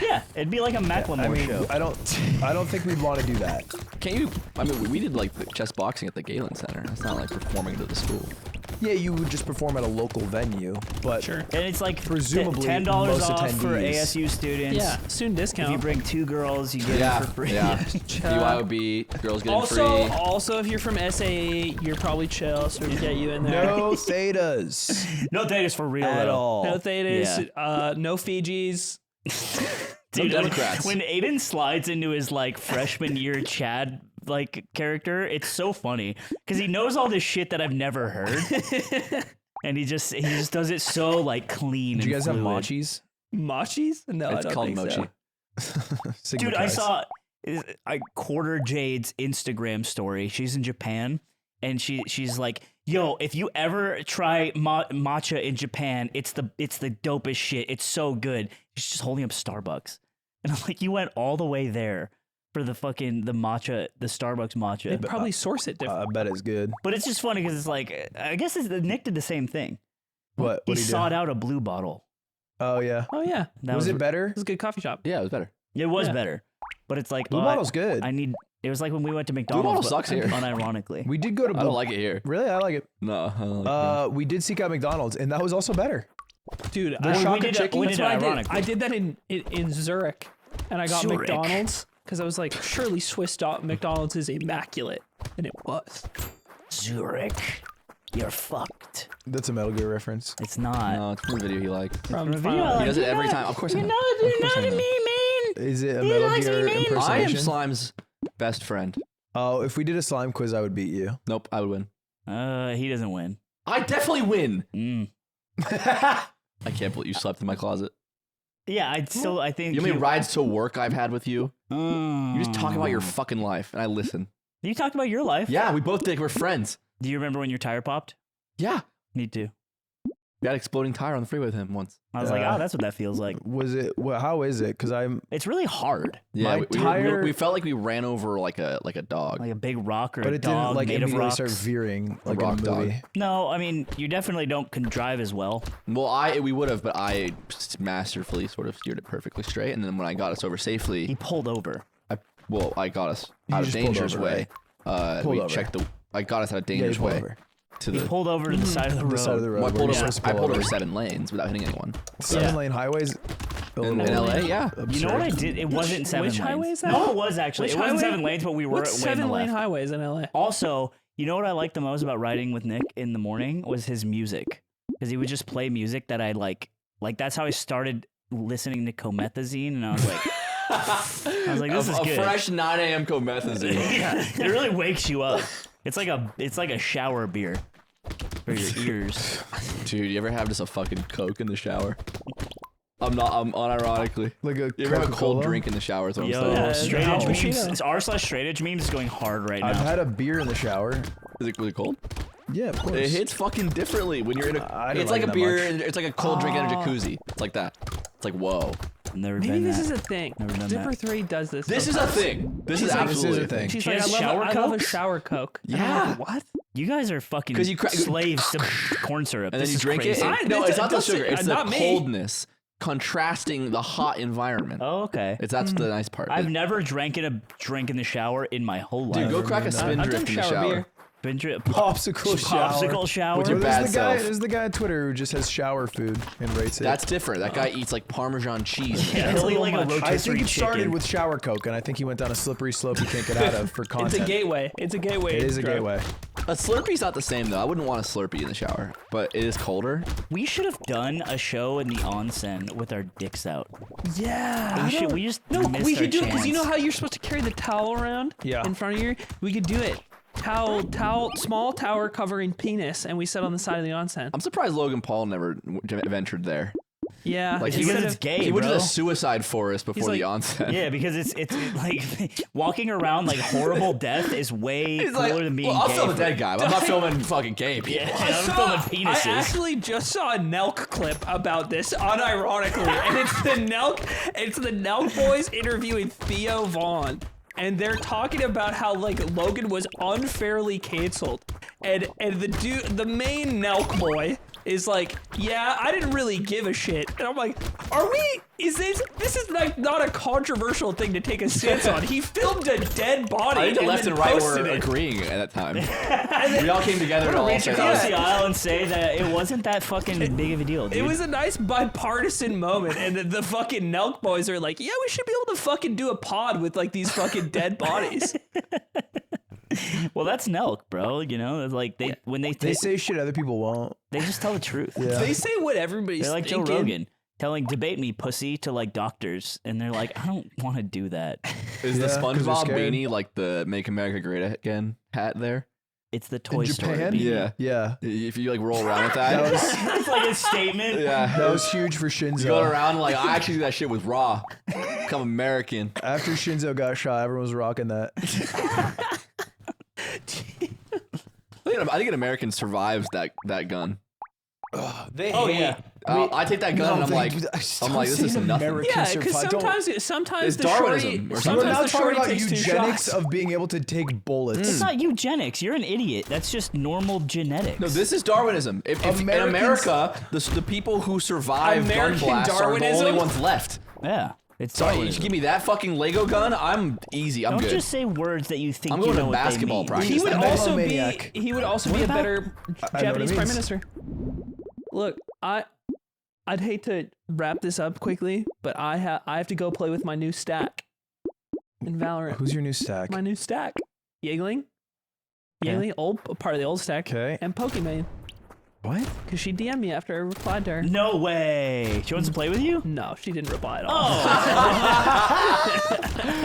Yeah, it'd be like a Macklemore I mean, show. I don't think we'd want to do that. Can't you? I mean, we did like the chess boxing at the Galen Center. It's not like performing to the school. Yeah, you would just perform at a local venue, but Sure. And it's like Presumably, $10 most off for attendees. ASU students. Yeah, student If you discount. bring 2 girls, you get it for free. Yeah. BYOB, girls getting free. Also, if you're from SAE, you're probably chill, so we get you in there. no thetas No data for real at though. all. No Thetas, no Fijis. Dude, Democrats. when Aiden slides into his like freshman year Chad like character, it's so funny because he knows all this shit that I've never heard, and he just does it so like clean. Did you and guys have fluid. machis? Mochis? No, It's I don't called think mochi. so. Dude, I saw I quarter Jade's Instagram story. She's in Japan, and she's like, "Yo, if you ever try matcha in Japan, it's the dopest shit. It's so good." She's just holding up Starbucks, and I'm like, "You went all the way there for the matcha, the Starbucks matcha." They probably source it different. I bet it's good. But it's just funny because it's like, I guess Nick did the same thing. What? He What do you do? sought out a blue bottle. Oh yeah. Oh yeah, That Was it better? it's a good coffee shop. Yeah, it was better. It was Yeah. better, but it's like Blue oh, bottle's good. It was like when we went to Bottle McDonald's. sucks here. Unironically. We did go to. I don't like it here. Really, I like it. No. I don't like We did seek out McDonald's, and that was also better. Dude, The chocolate chicken. we that's did what it I did. ironically. I did that in Zurich, and I got Zurich. McDonald's because I was like, surely McDonald's is immaculate, and it was. Zurich, you're fucked. That's a Metal Gear reference. It's not. No, it's from a video he likes. From From a video Final- I He like. does it You every know- time. Of course I know. you Of course I know know. me, Is it a He Metal likes Gear me, man. I am impersonation? Slime's best friend. Oh, if we did a slime quiz, I would beat you. Nope, I would win. man. He doesn't win. I definitely win. Mm. I can't believe you slept in my closet. Yeah, I think. You know how many rides to work I've had with you? Mm. You just talking about your fucking life, and I listen. You talked about your life. Yeah, we both did. We're friends. Do you remember when your tire popped? Yeah. Me too. We had an exploding tire on the freeway with him once. I was like, Yeah. oh, that's what that feels like. Was it? Well, how is it? Because I'm. It's really hard, Yeah, My we tire- we felt like we ran over like a dog. like a big rock or But a it didn't dog like made of immediately rocks. start veering like in a rock dog. movie. No, I mean you definitely can drive as well. Well, we would have, but I masterfully sort of steered it perfectly straight, and then when I got us over He safely, pulled over. I got us You out of just pulled danger's over, way. Pulled We over. checked I got us out of Yeah, you danger's pulled way over. to He the. pulled over to the side of the road. The side of the road. Well, I where pulled you're over. supposed to I pull pulled over over. 7 lanes without hitting anyone. 7-lane highways. In LA, yeah. You know what I did? It wasn't 7 which lanes. highway is that? No, it was actually. Which It wasn't highway? 7 lanes, but we were What's way in the 7-lane left. highways in LA? Also, you know what I liked the most about riding with Nick in the morning was his music, because he would just play music that I like. Like that's how I started listening to Comethazine, and I was like, this is a good. fresh 9 a.m. comethazine. Yeah, it really wakes you up. It's like a shower beer for your ears. Dude, you ever have just a fucking Coke in the shower? I'm unironically. Like a You ever have a cold Coca-Cola? drink in the shower? Is what I'm Yo, saying. Yeah, straight Al edge memes. Pacino. It's r/straight edge memes is going hard right I've now. had a beer in the shower. Is it really cold? Yeah, of course. It hits fucking differently when you're in I a. didn't It's like like it a that beer. much. And it's like a cold drink in a jacuzzi. It's like that. It's like whoa. Never Maybe been this that. is a thing. Never done Zipper that. 3 does this. This is a thing. This is like, this is absolutely a thing. She's She like, has I shower love a Cokes? shower Coke. And I'm Yeah. like, what? You guys are fucking 'Cause you slaves to corn syrup. And This then you is drink crazy. it. No, it's not the sugar. It's the not me. coldness contrasting the hot environment. Oh, okay. That's the nice part. I've never drank a drink in the shower in my whole life. Dude, go crack a I've spindrift done in the shower shower. beer. Popsicle shower. Popsicle shower. With your bad self. There's the guy on Twitter who just has shower food and rates it. That's different. That guy eats like Parmesan cheese. Yeah, he'll eat like a I rotisserie think it started chicken. with shower coke, and I think he went down a slippery slope he can't get out of for content. It's a gateway. It's a gateway. It is a drug. gateway. A Slurpee's not the same though. I wouldn't want a Slurpee in the shower, but it is colder. We should have done a show in the onsen with our dicks out. Yeah. We just No, missed we our could do it because you know chance. how you're supposed to carry the towel around Yeah. in front of you? We could do it. Towel, small tower covering penis, and we sit on the side of the onsen. I'm surprised Logan Paul never ventured there. Yeah. Like, Because instead it's of- gay, He went to bro. the suicide forest before the onset. Yeah, because it's like walking around like horrible death is way He's cooler like, than being well, I'll gay. film a dead guy. But I'm not filming fucking gay people. Yeah, I'm filming penises. I actually just saw a Nelk clip about this, unironically, and it's the Nelk boys interviewing Theo Vaughn. And they're talking about how like Logan was unfairly canceled, and the main Nelk boy is like, yeah, I didn't really give a shit, and I'm like, this is like not a controversial thing to take a stance on. He filmed a dead body. I think the and left then and right were posted it. agreeing at that time. We all came together to all Reach say across that. the aisle and say that it wasn't that fucking big of a deal, dude. It was a nice bipartisan moment, and the fucking Nelk boys are like, yeah, we should be able to fucking do a pod with like these fucking dead bodies. Well, that's Nelk, bro. You know, it's like They say shit other people won't. they just tell the truth. Yeah. They say what everybody's They're like Joe thinking. Rogan telling debate me pussy to like doctors, and they're like, I don't want to do that. Is the Yeah, 'cause they're SpongeBob scared. beanie like the Make America Great Again hat there? It's the Toy Story. Japan? beanie. Yeah. Yeah. If you like roll around with That that. was It's like a statement. Yeah. that was huge for Shinzo. You go around like, I actually do that shit with Raw. Become American. After Shinzo got shot, everyone was rocking that. I think an American survives that gun. They Oh yeah. I take that gun and I'm like, this is nothing. Yeah, because sometimes It's the Darwinism or shorty, something. We're sometimes not the talking shorty about takes two eugenics shots. of being able to take bullets. It's not eugenics. You're an idiot. That's just normal genetics. No, this is Darwinism. If in Americans- America, the people who survive gun American blasts are the Darwinism? only ones left. Yeah. It's So you Darwinism. give me that fucking Lego gun, I'm easy. I'm Don't good. just say words that you think I'm you going know to what basketball they mean. practice. He would I'm also be megalomaniac. a about- better I know what Japanese it prime means. minister. Look, I'd hate to wrap this up quickly, but I have to go play with my new stack in Valorant. Who's your new stack? My new stack? Yingling, Okay. old part of the old stack, Okay. and Pokimane, What? because she DM'd me after I replied to her. No way. She wants to play with you? No, she didn't reply at all.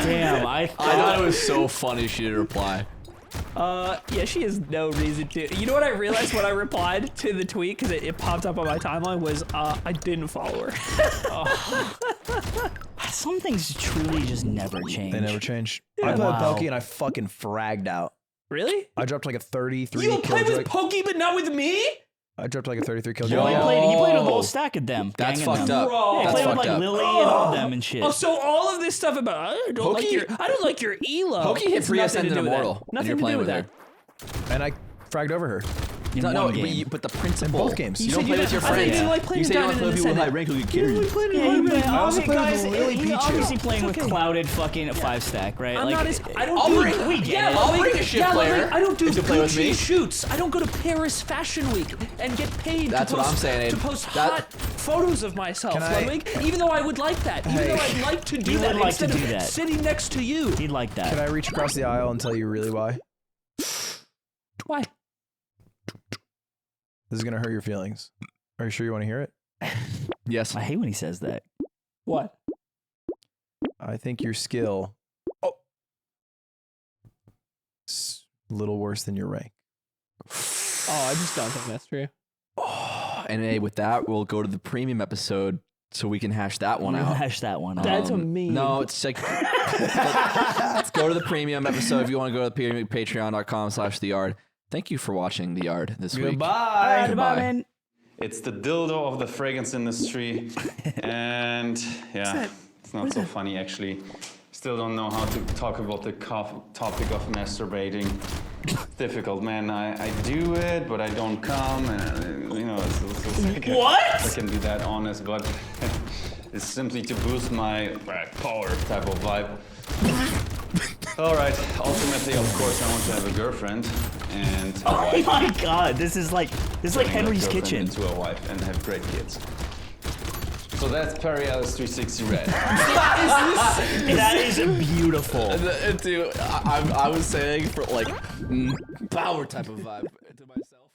Damn. I I thought it was so funny she didn't reply. Yeah, she has no reason to. You know what I realized when I replied to the tweet, because it popped up on my timeline, was I didn't follow her. Some things truly just never change. They never change. I played Wow. with Pokey and I fucking fragged out. Really? I dropped like a 33 You kill play with joy. Pokey, but not with me? I dropped like a 33 kill Yo. joy. He played a whole stack of them. That's ganging fucked them. up. Bro. Yeah, he That's played with fucked like up. Lily and all them and shit. Oh, so all of this stuff about I don't like your elo. Pokey hit It's nothing pre-ascended to do with that. immortal, and Nothing you're to playing do with with that. And I fragged over her. In No, one game. but the principle. both games. You You don't said play you with your didn't- I thought you friends. didn't like playing You say you Diamond don't play with and people with high Ascendant. rank who get carried. I also played with Lily he's Pichu. obviously playing with okay. clouded fucking 5-stack, right? I'm like, not as I don't I'll do bring- we get yeah, it. I'll like- bring a shit yeah, player like, I don't do to play with Gucci me. shoots. I don't go to Paris Fashion Week and get paid That's to what post, I'm saying. to post That- hot photos of myself, Can I- Ludwig, even though I would like that. Even though I'd like to do You that would like to instead do of that. sitting next to you. he'd like that. Can I reach across the aisle and tell you really why? Why? This is gonna hurt your feelings. Are you sure you want to hear it? Yes. I hate when he says that. What? I think your skill is a little worse than your rank. Oh, I just don't think that's true. And hey, with that, we'll go to the premium episode so we can hash that one out. Hash that one out. That's a meme. No, it's like let's go to the premium episode. If you want to go to the premium, patreon.com/theyard. Thank you for watching The Yard this week. Goodbye. Goodbye. man. It's the dildo of the fragrance industry. And yeah, it's not so funny actually. still don't know how to talk about the topic of masturbating. It's difficult, man. I do it, but I don't come, and it's like What? I can be that honest, but it's simply to boost my power type of vibe. All right. Ultimately, of course, I want to have a girlfriend and a Oh wife. my god, this is like Henry's Girlfriend Kitchen. into a wife and have great kids. So that's Perry Alice 360 Red. That is beautiful. Dude, I was saying for like power type of vibe to myself.